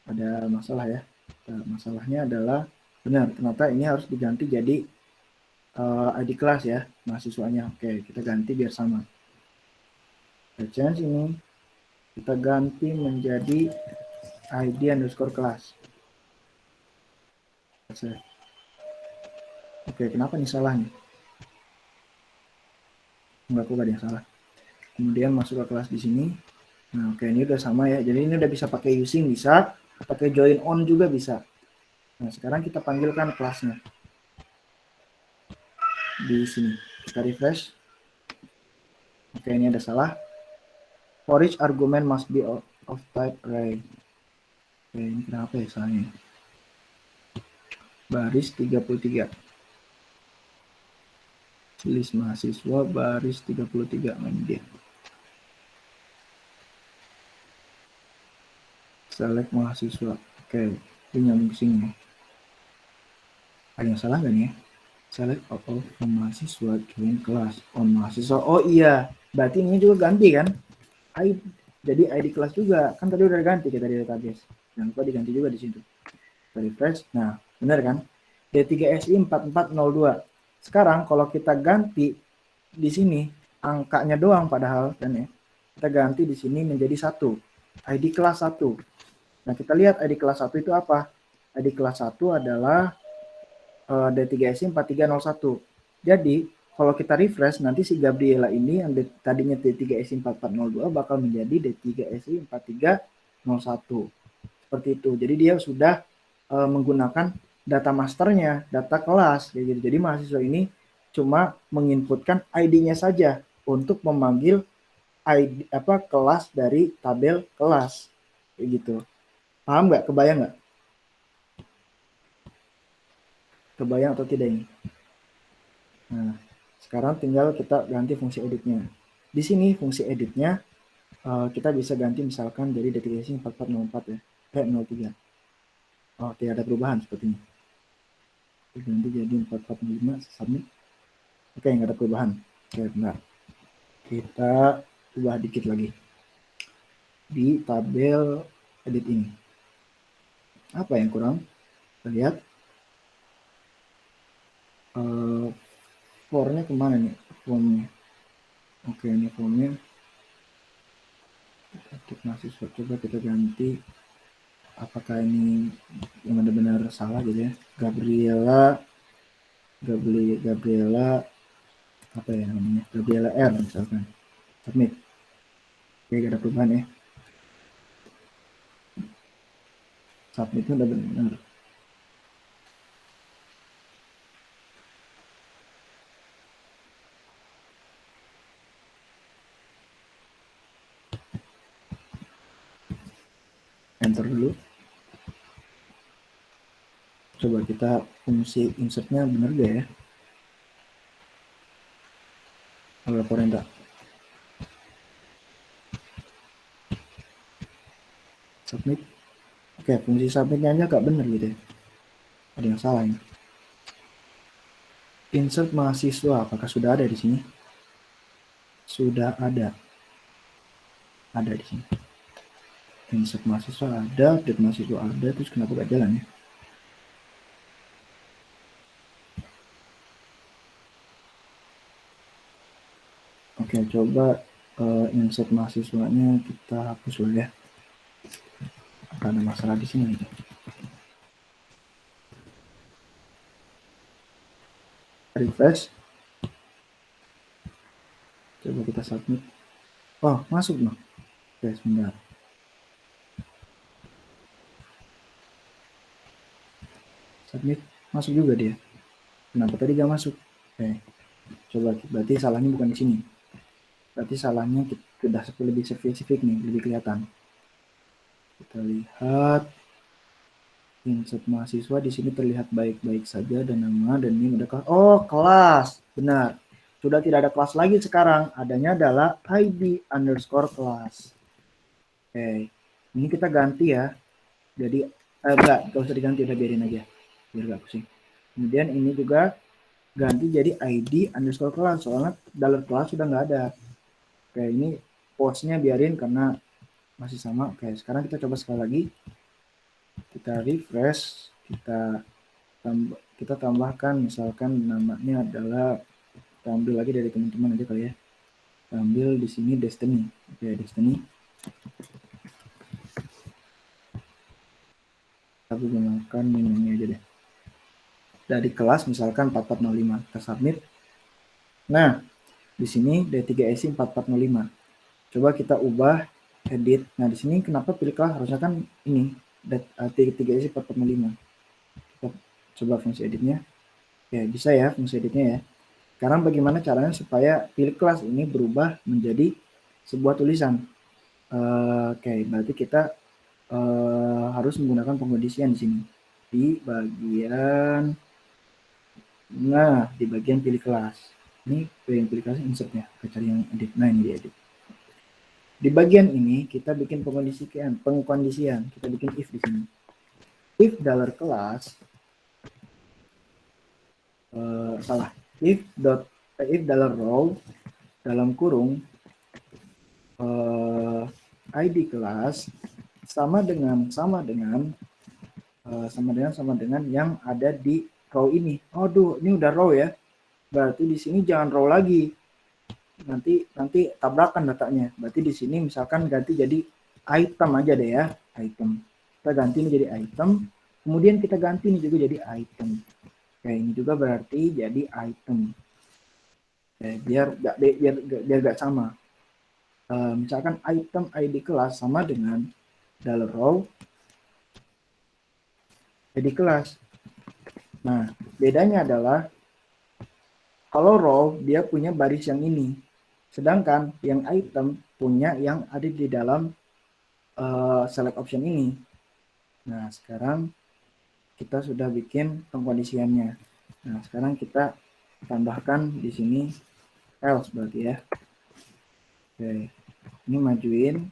Speaker 1: ada masalah ya. Nah, masalahnya adalah benar, ternyata ini harus diganti jadi ID kelas ya, mahasiswanya. Oke, kita ganti biar sama. Kita change ini, kita ganti menjadi ID underscore kelas. Oke, kenapa nih salah nih? Enggak, kok ada yang salah. Kemudian masuk ke kelas di sini. Nah, oke, ini udah sama ya. Jadi ini udah bisa pakai using, bisa pakai join on juga bisa. Nah, sekarang kita panggilkan kelasnya di sini. Kita refresh. Oke, ini ada salah. For each argument must be of type array. Oke, ini kenapa ya salahnya? Baris 33. List mahasiswa baris 33. Nah, ini dia. Select mahasiswa. Oke, ini nyambung ke sini. Ada yang salah nggak nih? Select all mahasiswa join kelas on mahasiswa. Oh iya, berarti ini juga ganti kan? Jadi ID kelas juga kan tadi udah ganti kita di database. Jangan lupa diganti juga di situ. Kita refresh. Nah, benar kan? D3SI 4402. Sekarang kalau kita ganti di sini angkanya doang padahal kan ya. Kita ganti di sini menjadi 1. ID kelas 1. Nah, kita lihat ID kelas 1 itu apa? ID kelas 1 adalah D3SI 4301. Jadi, kalau kita refresh, nanti si Gabriela ini yang tadinya D3SI 4402 bakal menjadi D3SI 4301. Seperti itu. Jadi dia sudah menggunakan data masternya, data kelas. Jadi mahasiswa ini cuma menginputkan ID-nya saja untuk memanggil ID kelas dari tabel kelas. Kayak gitu. Paham nggak? Kebayang nggak? Kebayang atau tidak ini? Nah, sekarang tinggal kita ganti fungsi editnya. Di sini fungsi editnya kita bisa ganti misalkan dari deteksi 4404 ya, 03. Oh, tidak ada perubahan sepertinya. Ganti jadi 4405, submit. Oke, nggak ada perubahan. Oke, benar. Kita ubah dikit lagi di tabel edit ini. Apa yang kurang? Kita lihat. Formnya kemana nih? Formnya. Oke, ini formnya. Untuk mahasiswa, coba kita ganti. Apakah ini yang benar-benar salah gitu ya? Gabriela apa ya namanya? Gabriela R misalkan. Submit. Oke, gak ada perubahan ya. Submitnya udah benar. Enter dulu. Coba kita fungsi insertnya benar gak ya? Laporin tak? Submit. Oke, fungsi submitnya aja gak benar gitu ya. Ada yang salah ini. Insert mahasiswa, apakah sudah ada di sini? Sudah ada. Ada di sini. Insert mahasiswa ada, update mahasiswa ada, terus kenapa gak jalan ya? Oke, coba insert mahasiswanya kita hapus dulu ya. Karena masalah di sini nih. Refresh. Coba kita submit. Oh, masuk noh. Oke, sebentar. Submit, masuk juga dia. Kenapa tadi gak masuk? Oke, coba berarti salahnya bukan di sini. Berarti salahnya sudah lebih spesifik nih, lebih kelihatan. Kita lihat insert mahasiswa di sini terlihat baik-baik saja dan nama dan ini udah kelas. Oh, kelas. Benar. Sudah tidak ada kelas lagi sekarang. Adanya adalah ID underscore kelas. Oke. Ini kita ganti ya. Jadi enggak usah diganti, udah biarin aja. Biar enggak pusing. Kemudian ini juga ganti jadi ID underscore kelas soalnya dalam kelas sudah nggak ada. Oke, ini pause-nya biarin karena masih sama. Oke, sekarang kita coba sekali lagi. Kita refresh, kita tambahkan misalkan namanya adalah, kita ambil lagi dari teman-teman aja kali ya. Kita ambil di sini Destiny. Oke, Destiny. Kita gunakan minimnya aja deh. Dari kelas misalkan 4405, kita submit. Nah, di sini D3SI 4405. Coba kita ubah edit. Nah, di sini kenapa pilih kelas? Harusnya kan ini D3SI 4405. Kita coba fungsi editnya. Oke, bisa ya fungsi editnya ya. Sekarang bagaimana caranya supaya pilih kelas ini berubah menjadi sebuah tulisan? Oke, berarti kita harus menggunakan pengkondisian di sini. Di bagian pilih kelas. Ini bagian pilih kelas insertnya. Kita cari yang edit. Nah, ini di edit. Di bagian ini kita bikin pengkondisian. Kita bikin if di sini. If $class if $row dalam kurung ID kelas sama dengan yang ada di row ini. Aduh, ini udah row ya. Berarti di sini jangan row lagi. Nanti tabrakan datanya. Berarti di sini misalkan ganti jadi item aja deh ya, item. Kita ganti ini jadi item. Kemudian kita ganti ini juga jadi item. Oke, ini juga berarti jadi item. Oke, biar gak sama. Misalkan item ID kelas sama dengan $row ID kelas. Nah, bedanya adalah kalau row dia punya baris yang ini, sedangkan yang item punya yang ada di dalam select option ini. Nah, sekarang kita sudah bikin pengkondisiannya. Nah, sekarang kita tambahkan di sini else berarti ya. Oke, ini majuin,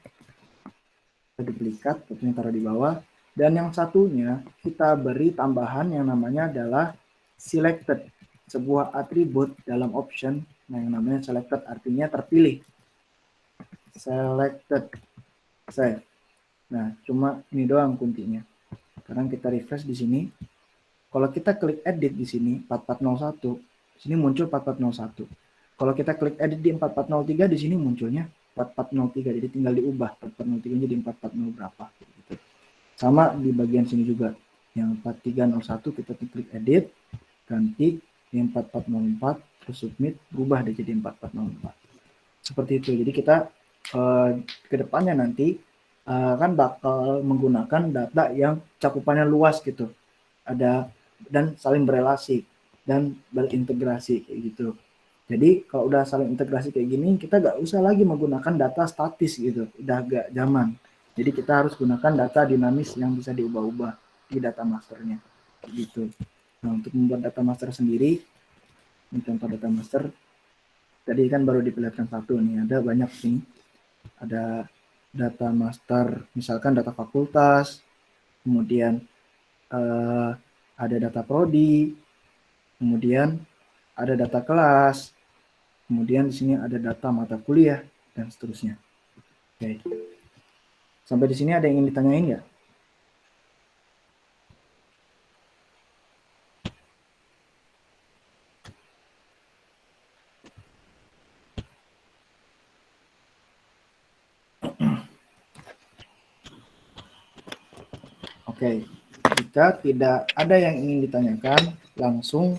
Speaker 1: kita duplikat, satunya taruh di bawah, dan yang satunya kita beri tambahan yang namanya adalah selected, sebuah atribut dalam option. Nah, yang namanya selected artinya terpilih. Selected, save. Nah, cuma ini doang kuncinya. Sekarang kita refresh di sini. Kalau kita klik edit di sini 4401, di sini muncul 4401. Kalau kita klik edit di 4403 di sini munculnya 4403. Jadi tinggal diubah 4403 jadi 440 berapa gitu. Sama di bagian sini juga. Yang 4301 kita klik edit, ganti yang 4404 terus submit, berubah deh jadi 4404. Seperti itu. Jadi kita ke depannya nanti kan bakal menggunakan data yang cakupannya luas gitu. Ada dan saling berelasi dan berintegrasi kayak gitu. Jadi kalau udah saling integrasi kayak gini, kita nggak usah lagi menggunakan data statis gitu, udah agak zaman. Jadi kita harus gunakan data dinamis yang bisa diubah-ubah di data masternya, gitu. Nah, untuk membuat data master sendiri, ini contoh data master. Tadi kan baru diperlihatkan satu nih, ada banyak sini. Ada data master, misalkan data fakultas, kemudian ada data prodi, kemudian ada data kelas, kemudian di sini ada data mata kuliah, dan seterusnya. Oke. Sampai di sini ada yang ingin ditanyain nggak? Oke. Jika tidak ada yang ingin ditanyakan, langsung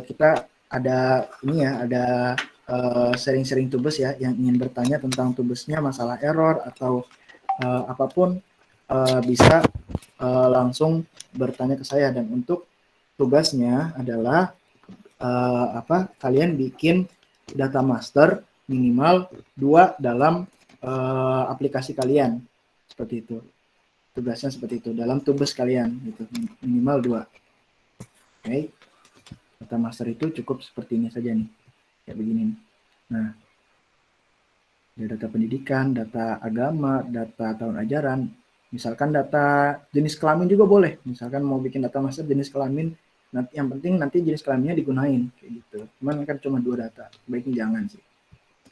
Speaker 1: kita ada ini ya, ada sharing-sharing tubes ya, yang ingin bertanya tentang tubesnya, masalah error atau apapun, bisa langsung bertanya ke saya. Dan untuk tugasnya adalah kalian bikin data master minimal 2 dalam aplikasi kalian, seperti itu. Tugasnya seperti itu dalam tubes kalian gitu, minimal 2. Oke. Data master itu cukup seperti ini saja nih, kayak begini. Nah, ada data pendidikan, data agama, data tahun ajaran, misalkan data jenis kelamin juga boleh. Misalkan mau bikin data master jenis kelamin Nanti yang penting nanti jenis kelaminnya digunain kayak gitu. Cuman kan cuma 2 data, baiknya jangan sih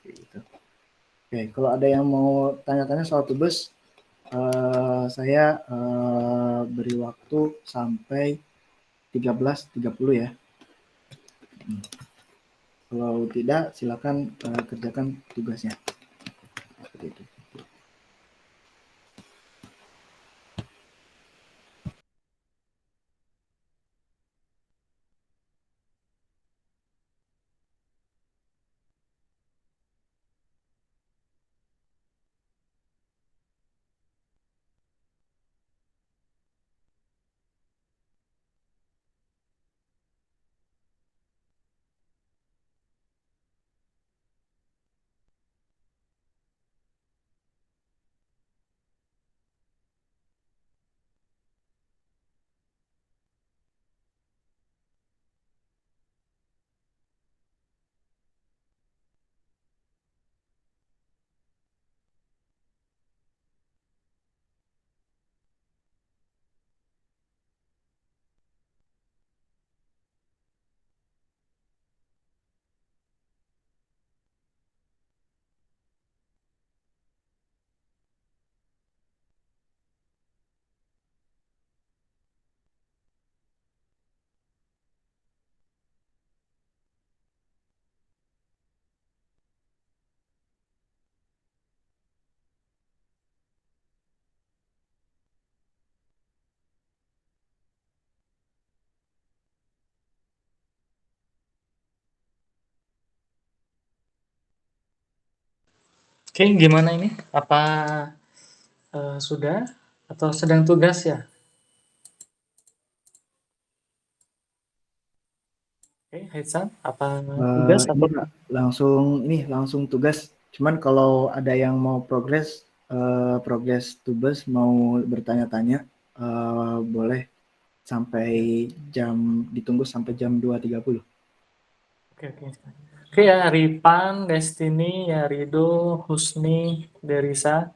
Speaker 1: kayak gitu. Oke, kalau ada yang mau tanya-tanya soal tubes, saya beri waktu sampai 13.30 ya. Kalau tidak silakan kerjakan tugasnya seperti itu.
Speaker 3: Oke, gimana ini? Apa sudah atau sedang tugas ya? Oke, Haitsan, apa tugas
Speaker 1: Ini
Speaker 3: atau
Speaker 1: Kak, langsung tugas. Cuman kalau ada yang mau progres tugas mau bertanya-tanya, boleh sampai ditunggu sampai jam 2.30.
Speaker 3: oke oke. Oke ya, Ripan, Destiny, ya Rido, Husni, Derisa.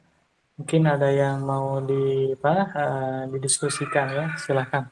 Speaker 3: Mungkin ada yang mau didiskusikan ya, silahkan.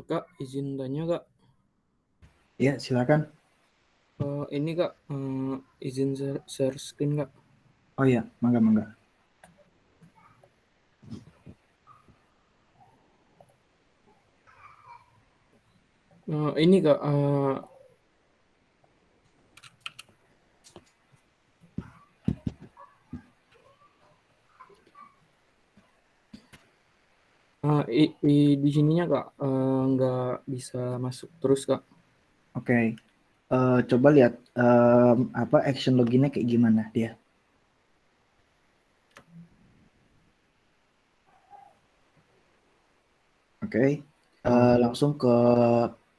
Speaker 4: Kak, izin tanya Kak.
Speaker 1: Ya, silakan.
Speaker 4: Ini Kak, izin share screen Kak.
Speaker 1: Oh iya, mangga.
Speaker 4: Ini Kak, di sininya Kak, nggak bisa masuk terus Kak.
Speaker 1: Oke. Coba lihat apa action loginnya kayak gimana dia. Oke. Langsung ke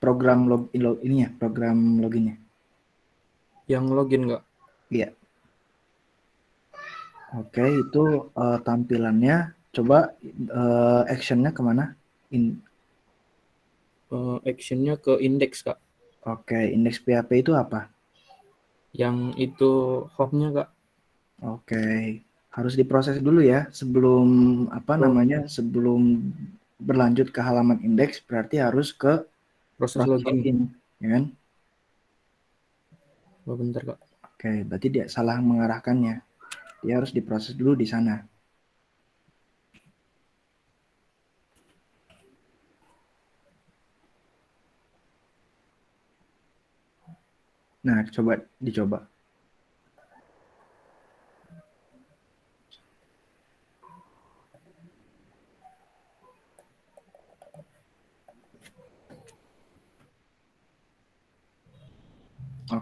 Speaker 1: program ini ya, program loginnya.
Speaker 4: Yang login Kak.
Speaker 1: Iya. Oke, itu tampilannya. Coba actionnya kemana?
Speaker 4: Actionnya ke index Kak.
Speaker 1: Oke, indeks PHP itu apa?
Speaker 4: Yang itu home-nya Kak.
Speaker 1: Oke, harus diproses dulu ya sebelum
Speaker 4: Oh,
Speaker 1: sebelum berlanjut ke halaman indeks berarti harus ke
Speaker 4: proses
Speaker 1: proses
Speaker 4: login.
Speaker 1: login, ya kan?
Speaker 4: Oh, bentar Kak.
Speaker 1: Oke, berarti dia salah mengarahkannya. Dia harus diproses dulu di sana. Nah, dicoba.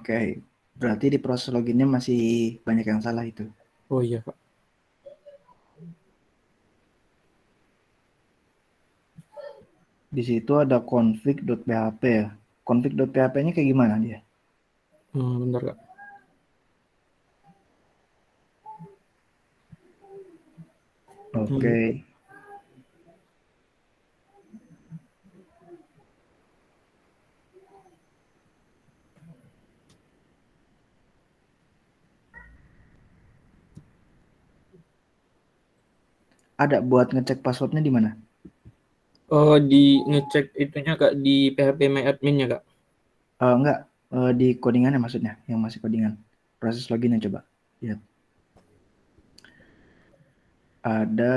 Speaker 1: Oke, berarti di proses loginnya masih banyak yang salah itu.
Speaker 4: Oh iya Kak.
Speaker 1: Di situ ada config.php ya. Config.php-nya kayak gimana dia?
Speaker 4: Bentar Kak.
Speaker 1: Oke. Ada buat ngecek passwordnya di mana?
Speaker 4: Di ngecek itunya Kak di PHP My Admin-nya Kak.
Speaker 1: Enggak, di codingannya maksudnya, yang masih codingan. Proses loginnya coba lihat. Ada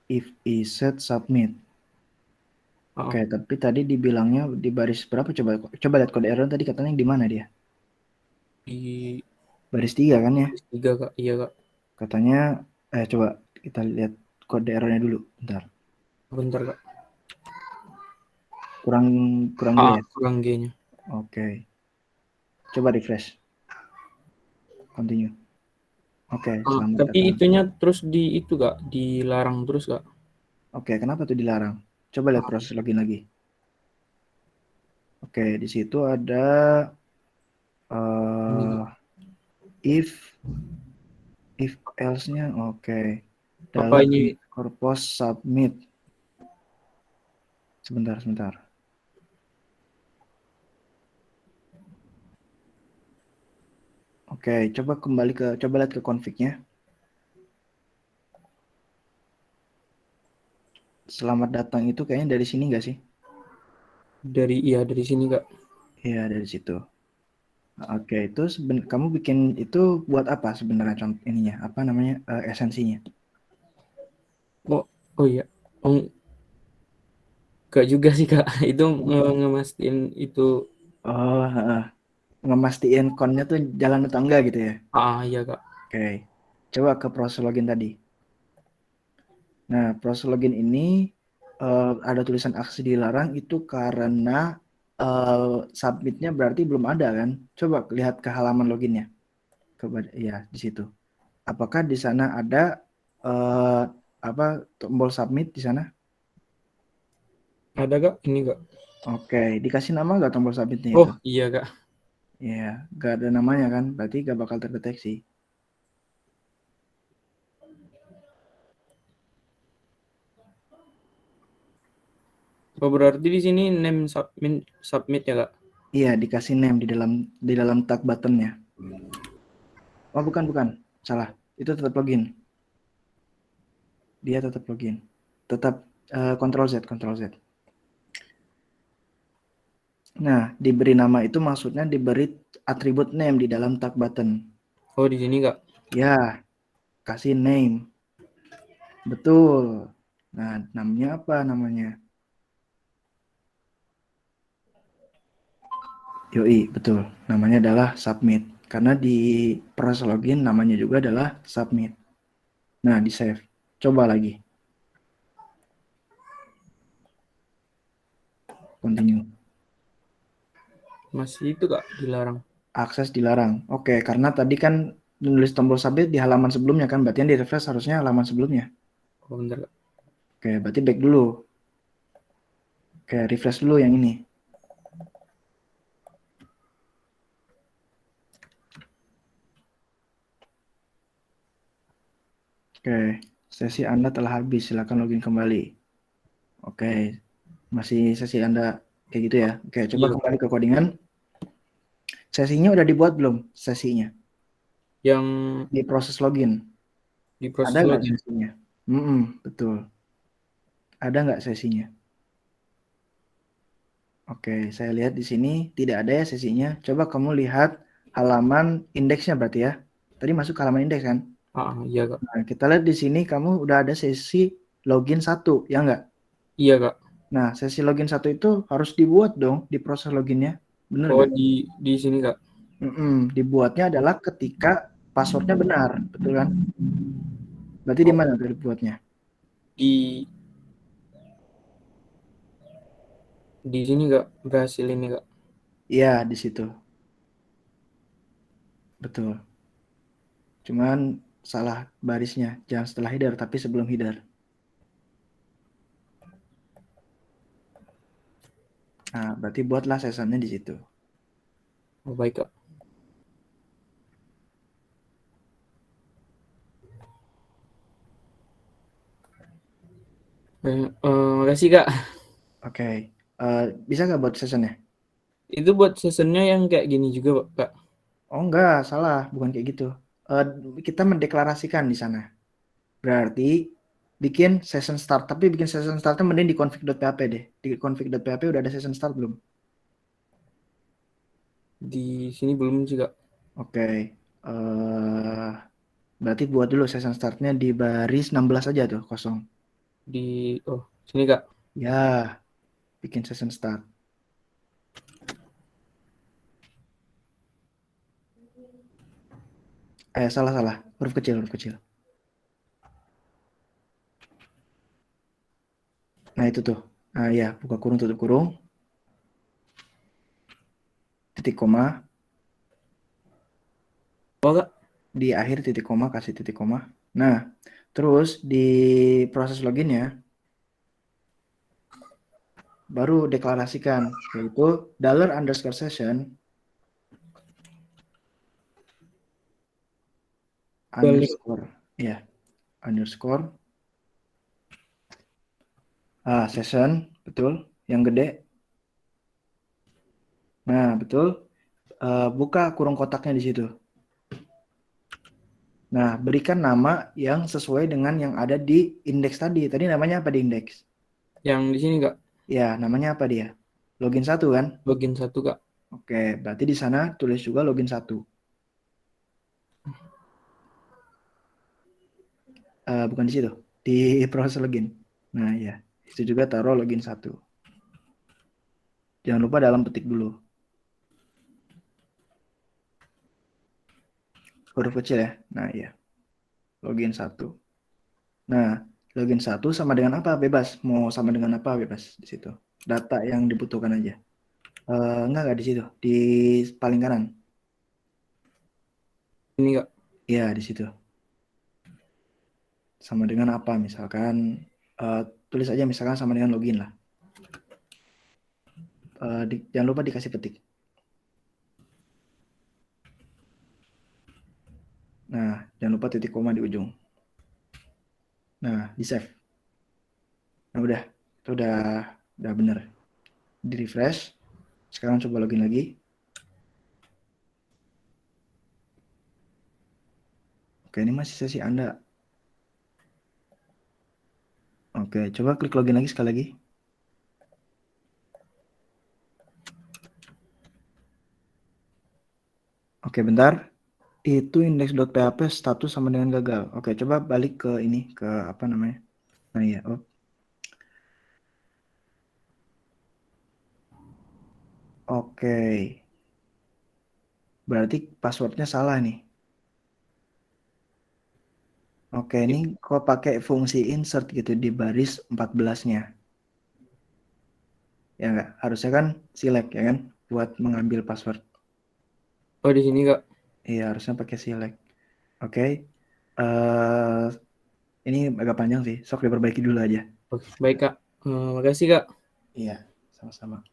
Speaker 1: if set submit.
Speaker 4: Oh,
Speaker 1: Oke, tapi tadi dibilangnya di baris berapa? Coba lihat kode error tadi katanya di mana dia?
Speaker 4: di
Speaker 1: Baris 3 kan ya?
Speaker 4: baris 3 Kak. Iya Kak.
Speaker 1: Katanya coba kita lihat kode errornya dulu. Bentar.
Speaker 4: Bentar Kak.
Speaker 1: Kurang G ya?
Speaker 4: Kurang G-nya.
Speaker 1: Oke. Coba refresh. Continue. Oke, selamat
Speaker 4: Tapi
Speaker 1: datang.
Speaker 4: itunya terus di itu Kak, dilarang terus Kak.
Speaker 1: Oke, kenapa tuh dilarang? Coba lihat proses login lagi. Oke, di situ ada
Speaker 4: Ini Kak.
Speaker 1: if else-nya. Oke.
Speaker 4: Apa
Speaker 1: Dalam
Speaker 4: ini?
Speaker 1: corpus submit. Sebentar. Oke, coba lihat ke config-nya. Selamat datang itu kayaknya dari sini nggak sih?
Speaker 4: Dari sini Kak.
Speaker 1: Iya, dari situ. Oke, itu kamu bikin itu buat apa sebenarnya contoh ininya? Apa namanya esensinya?
Speaker 4: Oh iya. Gak juga sih Kak. Itu ngemastiin itu.
Speaker 1: Oh, ngemastiin konnya tuh jalan atau enggak gitu ya?
Speaker 4: Iya Kak.
Speaker 1: Oke, coba ke proses login tadi. Nah, proses login ini ada tulisan aksi dilarang itu karena submitnya berarti belum ada kan? Coba lihat ke halaman loginnya. Ya di situ. Apakah di sana ada tombol submit di sana?
Speaker 4: Ada Kak? Ini Kak.
Speaker 1: Oke, dikasih nama nggak tombol submitnya itu?
Speaker 4: Oh iya Kak.
Speaker 1: Ya, nggak ada namanya kan? Berarti nggak bakal terdeteksi.
Speaker 4: Oh berarti di sini name submit ya Kak?
Speaker 1: Iya, dikasih name di dalam tag buttonnya. Oh bukan, salah. Itu tetap login. Dia tetap login. Tetap Ctrl Z. Nah, diberi nama itu maksudnya diberi atribut name di dalam tag button.
Speaker 4: Oh di sini Kak.
Speaker 1: Ya, kasih name. Betul. Nah, namanya apa namanya? Yoi, betul. Namanya adalah submit. Karena di proses login namanya juga adalah submit. Nah, di save. Coba lagi. Continue.
Speaker 4: Masih itu Kak dilarang.
Speaker 1: Akses dilarang. Oke, karena tadi kan menulis tombol submit di halaman sebelumnya kan, berarti yang di refresh harusnya halaman sebelumnya.
Speaker 4: Oh bentar Kak.
Speaker 1: Oke, berarti back dulu. Oke, refresh dulu yang ini. Oke, sesi Anda telah habis. Silakan login kembali. Oke, masih sesi Anda kayak gitu ya. Oke, coba
Speaker 4: Iya.
Speaker 1: kembali ke codingan. Sesinya udah dibuat belum? Sesinya
Speaker 4: Yang
Speaker 1: di proses login.
Speaker 4: di proses
Speaker 1: Ada nggak
Speaker 4: login.
Speaker 1: sesinya? Betul. Ada nggak sesinya? Oke, saya lihat di sini tidak ada ya sesinya. Coba kamu lihat halaman indeksnya berarti ya. Tadi masuk ke halaman indeks kan?
Speaker 4: Iya Kak.
Speaker 1: Nah, kita lihat di sini kamu udah ada sesi login 1, ya nggak?
Speaker 4: Iya Kak.
Speaker 1: Nah, sesi login 1 itu harus dibuat dong di proses loginnya. Bener
Speaker 4: Oh
Speaker 1: nggak?
Speaker 4: di sini Kak.
Speaker 1: Dibuatnya adalah ketika passwordnya benar, betul kan? Berarti di
Speaker 4: Oh,
Speaker 1: mana tuh dibuatnya?
Speaker 4: di di sini Kak. Berhasil ini Kak.
Speaker 1: Iya, di situ. Betul. Cuman salah barisnya. Jangan setelah header, tapi sebelum header. Nah, berarti buatlah sessionnya di situ.
Speaker 4: Oh, baik Kak. Makasih Kak.
Speaker 1: Oke. Bisa nggak buat sessionnya?
Speaker 4: Itu buat seasonnya yang kayak gini juga Kak.
Speaker 1: Oh enggak, salah. Bukan kayak gitu. Eh, kita mendeklarasikan di sana. Berarti bikin session start. Tapi bikin session startnya mending di config.php deh. Di config.php udah ada session start belum?
Speaker 4: Di sini belum sih Kak.
Speaker 1: Oke. Berarti buat dulu session startnya di baris 16 aja tuh, kosong.
Speaker 4: Oh, sini Kak.
Speaker 1: Ya, bikin session start. Salah. Huruf kecil. Nah, itu tuh. Nah, ya, buka kurung, tutup kurung. Titik koma.
Speaker 4: Oh Kak.
Speaker 1: Di akhir titik koma, kasih titik koma. Nah, terus di proses loginnya, baru deklarasikan, yaitu $_session
Speaker 4: Balik.
Speaker 1: underscore. Ya, underscore. Session, betul. Yang gede. Nah, betul. Buka kurung kotaknya di situ. Nah, berikan nama yang sesuai dengan yang ada di indeks tadi. Tadi namanya apa di indeks?
Speaker 4: Yang di sini Kak.
Speaker 1: Ya, namanya apa dia? Login 1 kan?
Speaker 4: Login 1 Kak.
Speaker 1: Oke, berarti di sana tulis juga login 1. Bukan di situ. Di proses login. Nah, ya. Itu juga taruh login 1. Jangan lupa dalam petik dulu. Huruf kecil ya. Nah, ya. Login 1. Nah, login 1 sama dengan apa? Bebas. Mau sama dengan apa? Bebas di situ. Data yang dibutuhkan aja. Enggak di situ. Di paling kanan.
Speaker 4: Ini Kak.
Speaker 1: Ya, di situ. Sama dengan apa? Misalkan tulis aja misalkan sama dengan login lah. Jangan lupa dikasih petik. Nah, jangan lupa titik koma di ujung. Nah, di save. Nah, udah. Itu udah bener. Di refresh. Sekarang coba login lagi. Oke, ini masih sesi Anda. Oke, coba klik login lagi sekali lagi. Oke, bentar. Itu index.php status sama dengan gagal. Oke, coba balik ke ini, ke apa namanya? Nah, iya. Oh. Oke. Berarti passwordnya salah nih. Oke, ini kok pakai fungsi insert gitu di baris 14-nya. Ya enggak? Harusnya kan select ya kan? Buat mengambil password.
Speaker 4: Oh, di sini Kak.
Speaker 1: Iya, harusnya pakai select. Oke. eh ini agak panjang sih. Sok diperbaiki dulu aja.
Speaker 4: Oke, baik Kak. Makasih Kak.
Speaker 1: Iya, sama-sama.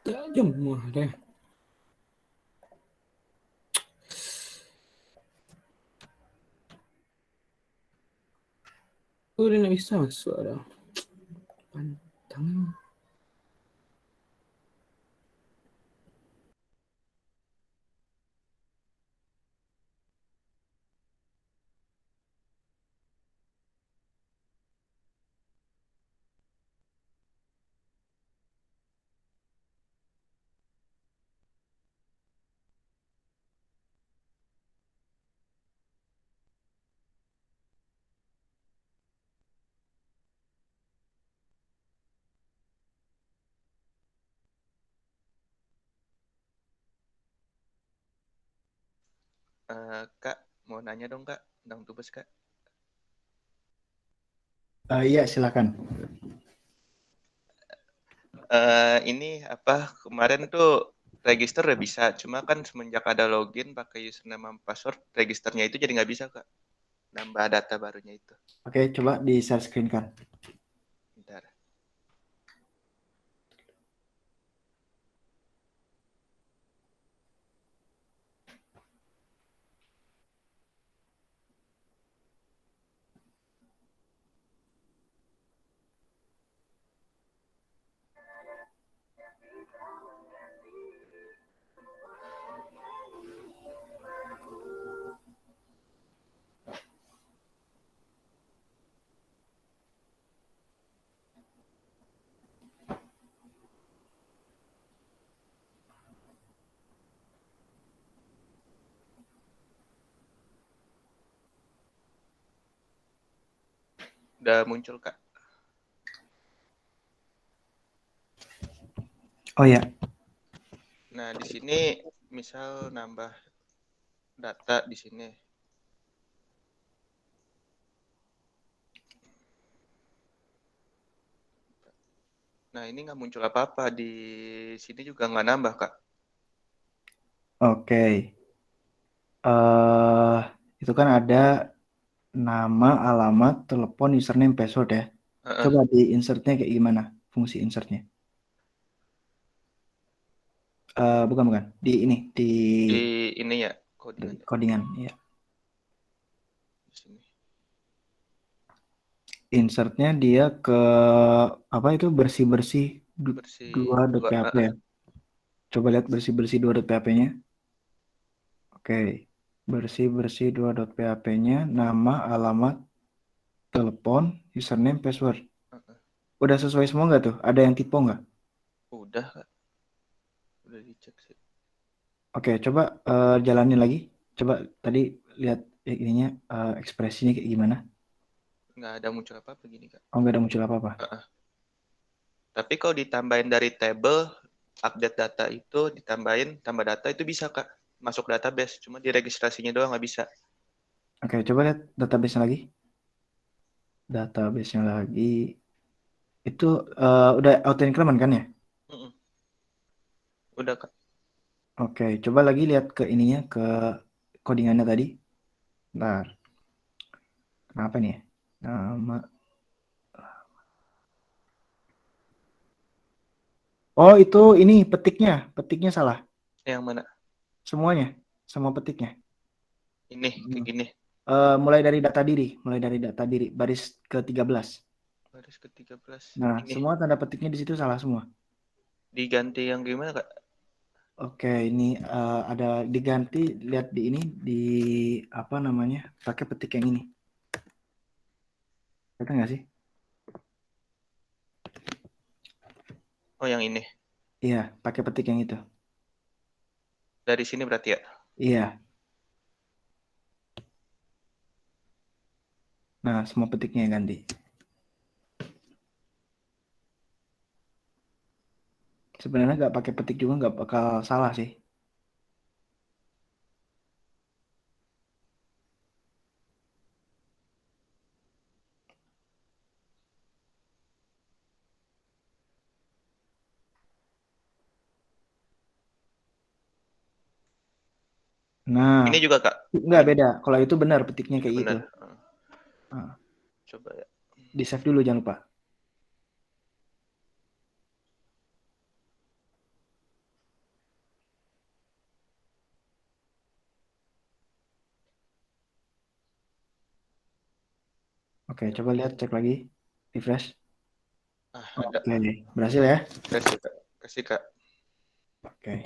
Speaker 4: Tajam mah deh. Udah nggak bisa masuk ada. Pantang.
Speaker 2: Kak, mau nanya dong Kak, tentang Tubes Kak.
Speaker 1: Iya, silakan.
Speaker 2: Ini apa kemarin tuh register udah bisa, cuma kan semenjak ada login pakai username sama password, registernya itu jadi nggak bisa Kak, nambah data barunya itu.
Speaker 1: Oke, coba di share screen kan.
Speaker 2: Bentar. Udah muncul Kak.
Speaker 1: Oh ya,
Speaker 2: Nah, di sini misal nambah data di sini. Nah, ini nggak muncul apa-apa. Di sini juga nggak nambah, Kak.
Speaker 1: oke. Itu kan ada nama, alamat, telepon, username, password ya.
Speaker 2: Heeh.
Speaker 1: Coba di insertnya kayak gimana? Fungsi insertnya. Bukan. Di ini, di
Speaker 2: Di ini ya, codingannya.
Speaker 1: codingan. Ya.
Speaker 2: Di sini.
Speaker 1: Insertnya dia ke apa itu bersih-bersih
Speaker 2: Bersih dua.
Speaker 1: 2.php ya. Coba lihat bersih-bersih 2.php-nya. Oke. Bersih-bersih 2.php-nya, nama, alamat, telepon, username, password.
Speaker 2: Heeh.
Speaker 1: Udah sesuai semua nggak tuh? Ada yang typo nggak?
Speaker 2: Udah, Kak. Udah dicek sih.
Speaker 1: Oke, coba jalanin lagi. Coba tadi lihat ininya ekspresinya kayak gimana.
Speaker 2: Nggak ada muncul apa-apa gini, Kak.
Speaker 1: Oh, nggak ada muncul apa-apa.
Speaker 2: Heeh. Tapi kalau ditambahin dari table, update data itu ditambahin, tambah data itu bisa, Kak. Masuk database, cuma di registrasinya doang nggak bisa.
Speaker 1: Oke, coba lihat database-nya lagi. Database-nya lagi. Itu udah auto increment kan ya?
Speaker 2: Mm-mm. Udah, Kak.
Speaker 1: Oke, coba lagi lihat ke ininya, ke codingannya tadi. Bentar, kenapa nih ya? Nama. Oh, itu ini petiknya. Petiknya salah.
Speaker 2: Yang mana?
Speaker 1: Semuanya. Semua petiknya.
Speaker 2: Ini, kayak gini.
Speaker 1: Mulai dari data diri. Mulai dari data diri. Baris ke-13.
Speaker 2: Baris ke-13.
Speaker 1: Nah,
Speaker 2: Ini.
Speaker 1: semua tanda petiknya di situ salah semua.
Speaker 2: Diganti yang gimana, Kak?
Speaker 1: Oke, ini ada diganti. Lihat di ini. Di apa namanya? Pakai petik yang ini. Kata nggak sih?
Speaker 2: Oh, yang ini.
Speaker 1: Iya, pakai petik yang itu.
Speaker 2: Dari sini berarti ya?
Speaker 1: Iya. Nah, semua petiknya yang ganti. Sebenarnya nggak pakai petik juga nggak bakal salah sih. Nah,
Speaker 2: Ini juga, Kak?
Speaker 1: nggak beda. Kalau itu benar petiknya
Speaker 2: Itu
Speaker 1: kayak gitu.
Speaker 2: benar.
Speaker 1: Nah,
Speaker 2: Coba ya.
Speaker 1: di save dulu jangan lupa. Oke, coba lihat cek lagi. Refresh.
Speaker 2: Ada.
Speaker 1: Oke, berhasil ya.
Speaker 2: Kasih, Kak. Kasih, Kak.
Speaker 1: Oke.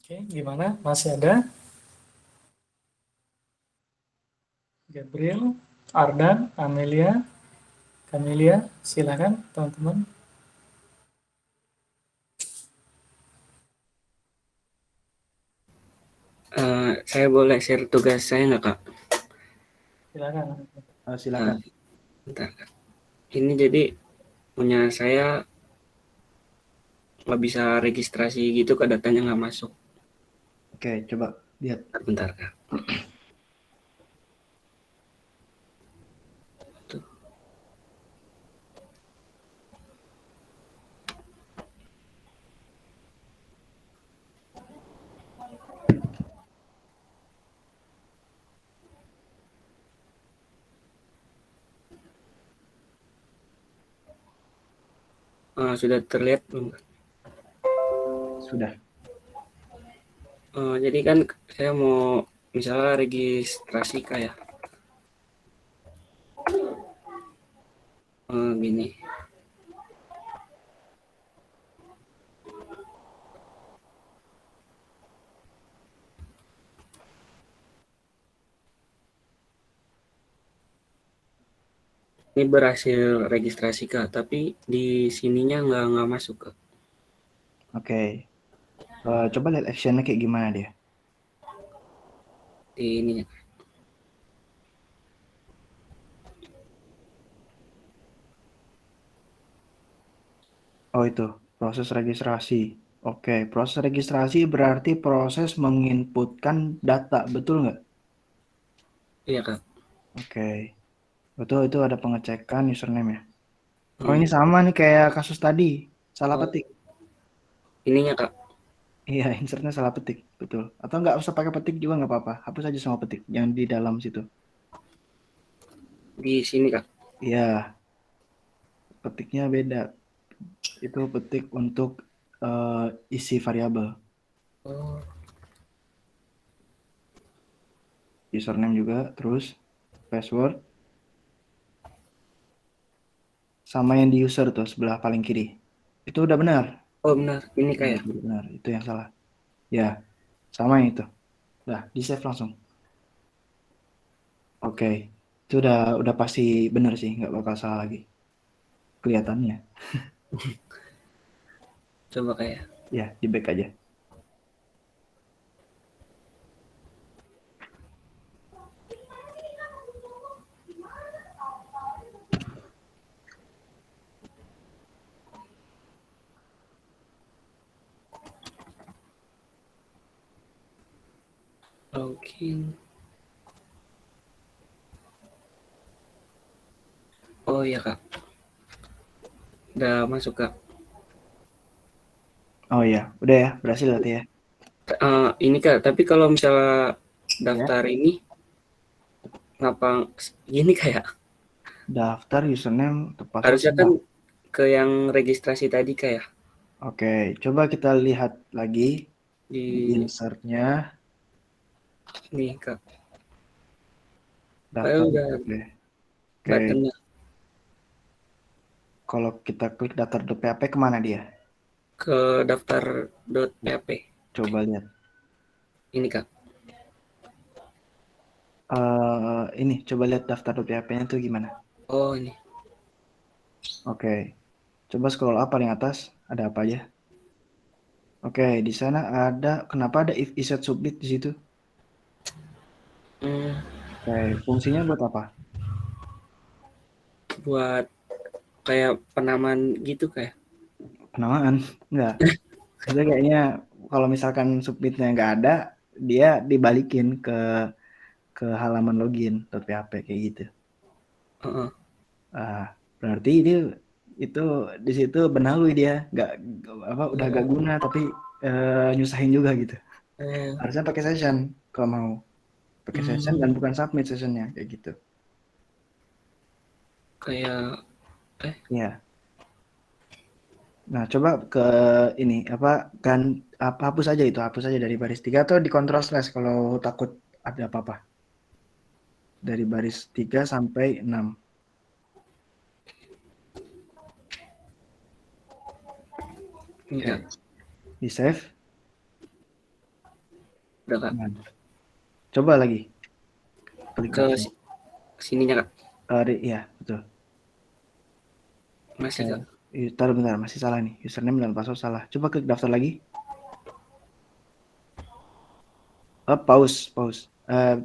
Speaker 3: Oke, gimana? Masih ada? Gabriel, Ardan, Amelia, Camelia, silakan teman-teman.
Speaker 4: Saya boleh share tugas saya nggak, Kak?
Speaker 3: Silakan.
Speaker 1: Silakan.
Speaker 4: Bentar, Kak. Ini jadi punya saya nggak bisa registrasi gitu, Kak, datanya nggak masuk.
Speaker 1: Oke, coba lihat.
Speaker 4: Bentar, Kak. Tuh. Sudah terlihat belum, Kak?
Speaker 1: Sudah.
Speaker 4: Jadi kan saya mau misalnya registrasi kayak gini. Ini berhasil registrasi, Kak, tapi di sininya nggak masuk, Kak.
Speaker 1: Oke. Coba lihat actionnya kayak gimana dia.
Speaker 4: Di ininya.
Speaker 1: Oh itu, proses registrasi. Oke, proses registrasi berarti proses menginputkan data, betul nggak?
Speaker 4: Iya, Kak.
Speaker 1: Oke, betul itu ada pengecekan username ya. Oh ini sama nih kayak kasus tadi, salah petik.
Speaker 4: Ininya, Kak.
Speaker 1: Iya, insertnya salah petik, betul. Atau nggak usah pakai petik juga nggak apa-apa, hapus aja semua petik yang di dalam situ.
Speaker 4: Di sini, Kak.
Speaker 1: Iya, petiknya beda. Itu petik untuk isi variabel.
Speaker 4: Oh,
Speaker 1: Username juga, terus password, sama yang di user tuh sebelah paling kiri. Itu udah benar.
Speaker 4: oh benar. Ini
Speaker 1: Iya,
Speaker 4: kayak.
Speaker 1: udah benar. Itu yang salah. Ya, sama yang itu. Udah, di save langsung. Oke, itu udah pasti benar sih, nggak bakal salah lagi. Kelihatannya.
Speaker 4: Coba kayak.
Speaker 1: Ya, di back aja.
Speaker 4: Login. Oh iya, Kak. Udah masuk, Kak.
Speaker 1: Oh iya, udah ya, berhasil berarti ya.
Speaker 4: Ini, Kak, tapi kalau misalnya daftar ini ngapa gini kayak
Speaker 1: Daftar username tepat
Speaker 4: harusnya
Speaker 1: password.
Speaker 4: kan ke yang registrasi tadi kayak
Speaker 1: Oke, coba kita lihat lagi di
Speaker 4: di
Speaker 1: insertnya
Speaker 4: nih, Kak. Saya
Speaker 1: daftar.
Speaker 4: udah
Speaker 1: Oke,
Speaker 4: buttonnya
Speaker 1: kalau kita klik daftar.php kemana dia?
Speaker 4: ke daftar.php.
Speaker 1: Coba lihat.
Speaker 4: Ini, Kak.
Speaker 1: Ini coba lihat daftar.php-nya tuh gimana?
Speaker 4: Oh ini.
Speaker 1: Oke, coba scroll up paling atas, ada apa aja? Oke, di sana ada, kenapa ada if iset submit di situ?
Speaker 4: Hmm,
Speaker 1: Oke, fungsinya buat apa?
Speaker 4: buat kayak penamaan gitu kayak.
Speaker 1: Penamaan? Enggak. Itu kayaknya kalau misalkan submitnya nggak ada, dia dibalikin ke halaman login .php kayak gitu.
Speaker 4: Heeh.
Speaker 1: Berarti dia itu di situ benalui dia, nggak apa udah gak guna tapi nyusahin juga gitu.
Speaker 4: Eh,
Speaker 1: Harusnya pakai session kalau mau pakai session dan bukan submit sessionnya kayak gitu.
Speaker 4: kayak
Speaker 1: Ya. Nah, coba ke ini apa kan apa hapus aja dari baris 3 atau di control slash kalau takut ada apa-apa. Dari baris 3 sampai 6.
Speaker 4: ini,
Speaker 1: Oke.
Speaker 4: Kak.
Speaker 1: Di save.
Speaker 4: Udah Kak.
Speaker 1: Nah, coba lagi. Klik
Speaker 4: Ke
Speaker 1: daftar.
Speaker 4: sininya Kak.
Speaker 1: Iya, betul.
Speaker 4: Masih Kak.
Speaker 1: Taruh bentar, masih salah nih. Username dan password salah. Coba klik daftar lagi. Pause, pause.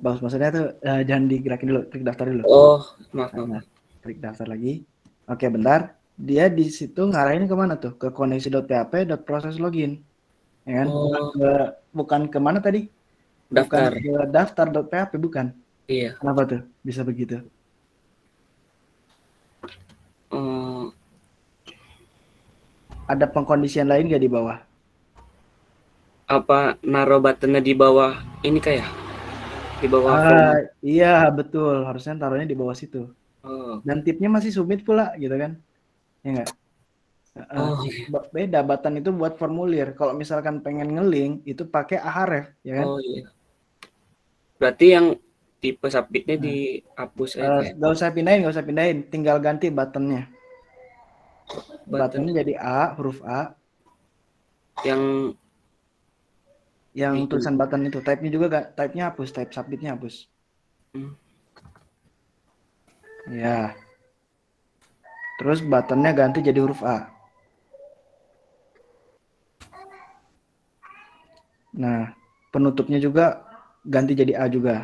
Speaker 1: Pause maksudnya tuh jangan digerakin dulu, klik daftar dulu.
Speaker 4: Oh, maaf maaf.
Speaker 1: Nah, klik daftar lagi. Oke, bentar. Dia di situ ngarahin ke mana tuh? Ke koneksi.php.proses login. Ya kan?
Speaker 4: Oh,
Speaker 1: Bukan ke mana tadi? Bukan
Speaker 4: daftar.
Speaker 1: ke daftar.php, bukan.
Speaker 4: Iya.
Speaker 1: Kenapa tuh bisa begitu?
Speaker 4: Oh,
Speaker 1: Ada pengkondisian lain nggak di bawah?
Speaker 4: apa naruh buttonnya di bawah ini kayak di bawah form.
Speaker 1: Iya, betul. Harusnya taruhnya di bawah situ.
Speaker 4: Oh,
Speaker 1: Dan tipnya masih submit pula, gitu kan? Ya nggak?
Speaker 4: oh, iya.
Speaker 1: Beda, button itu buat formulir. Kalau misalkan pengen ngelink, itu pakai Ahref, ya kan?
Speaker 4: Oh iya. Berarti yang tipe submitnya
Speaker 1: Nah,
Speaker 4: dihapus aja kayak
Speaker 1: nggak usah pindahin. Tinggal ganti buttonnya.
Speaker 4: button
Speaker 1: Buttonnya jadi A, huruf A.
Speaker 4: yang
Speaker 1: Yang
Speaker 4: di
Speaker 1: tulisan button itu. Type-nya juga nggak, type-nya hapus, type submitnya hapus.
Speaker 4: hmm,
Speaker 1: Ya. Terus buttonnya ganti jadi huruf A. Nah, penutupnya juga ganti jadi A juga.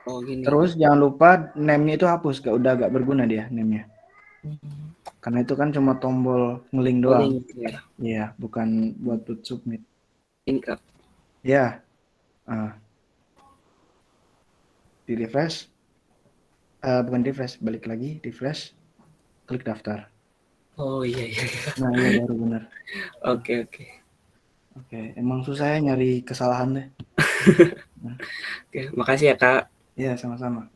Speaker 4: oh gini.
Speaker 1: Terus jangan lupa name-nya itu hapus, udah gak berguna dia name-nya. Karena itu kan cuma tombol ngeling
Speaker 4: Oh
Speaker 1: doang.
Speaker 4: link ya.
Speaker 1: Iya, bukan buat submit.
Speaker 4: Ini Kak.
Speaker 1: Ya, ah, di refresh, bukan refresh, balik lagi, refresh, klik daftar.
Speaker 4: Oh iya iya. Iya.
Speaker 1: Nah, iya baru benar.
Speaker 4: Oke oke.
Speaker 1: Oke, emang susah ya nyari kesalahan deh. Nah,
Speaker 4: Oke, makasih ya Kak.
Speaker 1: iya sama-sama.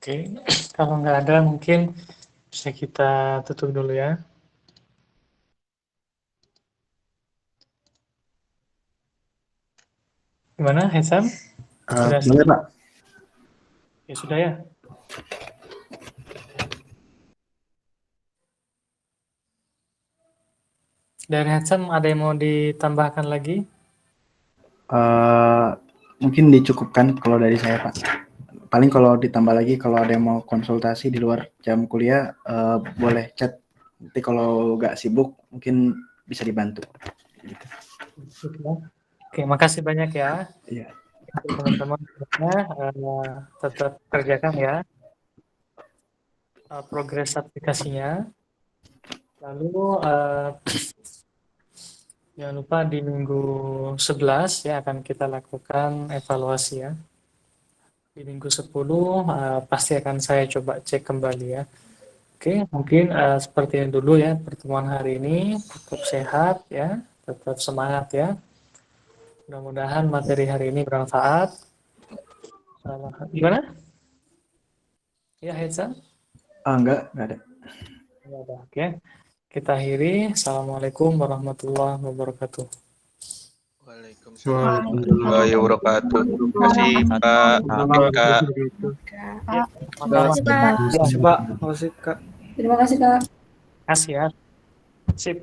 Speaker 3: Oke, kalau nggak ada mungkin bisa kita tutup dulu ya. Gimana, Hesam? Sudah
Speaker 1: Boleh Pak.
Speaker 3: ya sudah ya. Dari Hesam ada yang mau ditambahkan lagi?
Speaker 1: Mungkin dicukupkan kalau dari saya Pak. Paling kalau ditambah lagi kalau ada yang mau konsultasi di luar jam kuliah boleh chat. Nanti kalau nggak sibuk mungkin bisa dibantu.
Speaker 3: Oke, makasih banyak ya.
Speaker 1: Iya.
Speaker 3: Teman-teman tetap kerjakan ya progres aplikasinya. Lalu jangan lupa di minggu 11 ya akan kita lakukan evaluasi ya. Di minggu 10 pasti akan saya coba cek kembali ya. Oke, mungkin seperti yang dulu ya pertemuan hari ini, tetap sehat ya, tetap semangat ya. Mudah-mudahan materi hari ini bermanfaat. Gimana? Ya, Hetsa?
Speaker 1: Enggak ada.
Speaker 3: Enggak ada. Oke. Kita akhiri. Assalamualaikum warahmatullahi wabarakatuh.
Speaker 2: Waalaikumsalam warahmatullahi wabarakatuh. Terima kasih Pak Eka.
Speaker 3: Ya,
Speaker 5: Terima kasih, Pak.
Speaker 3: Terima kasih, Kak.
Speaker 5: Terima kasih, Kak.
Speaker 3: Kasih ya. Sip.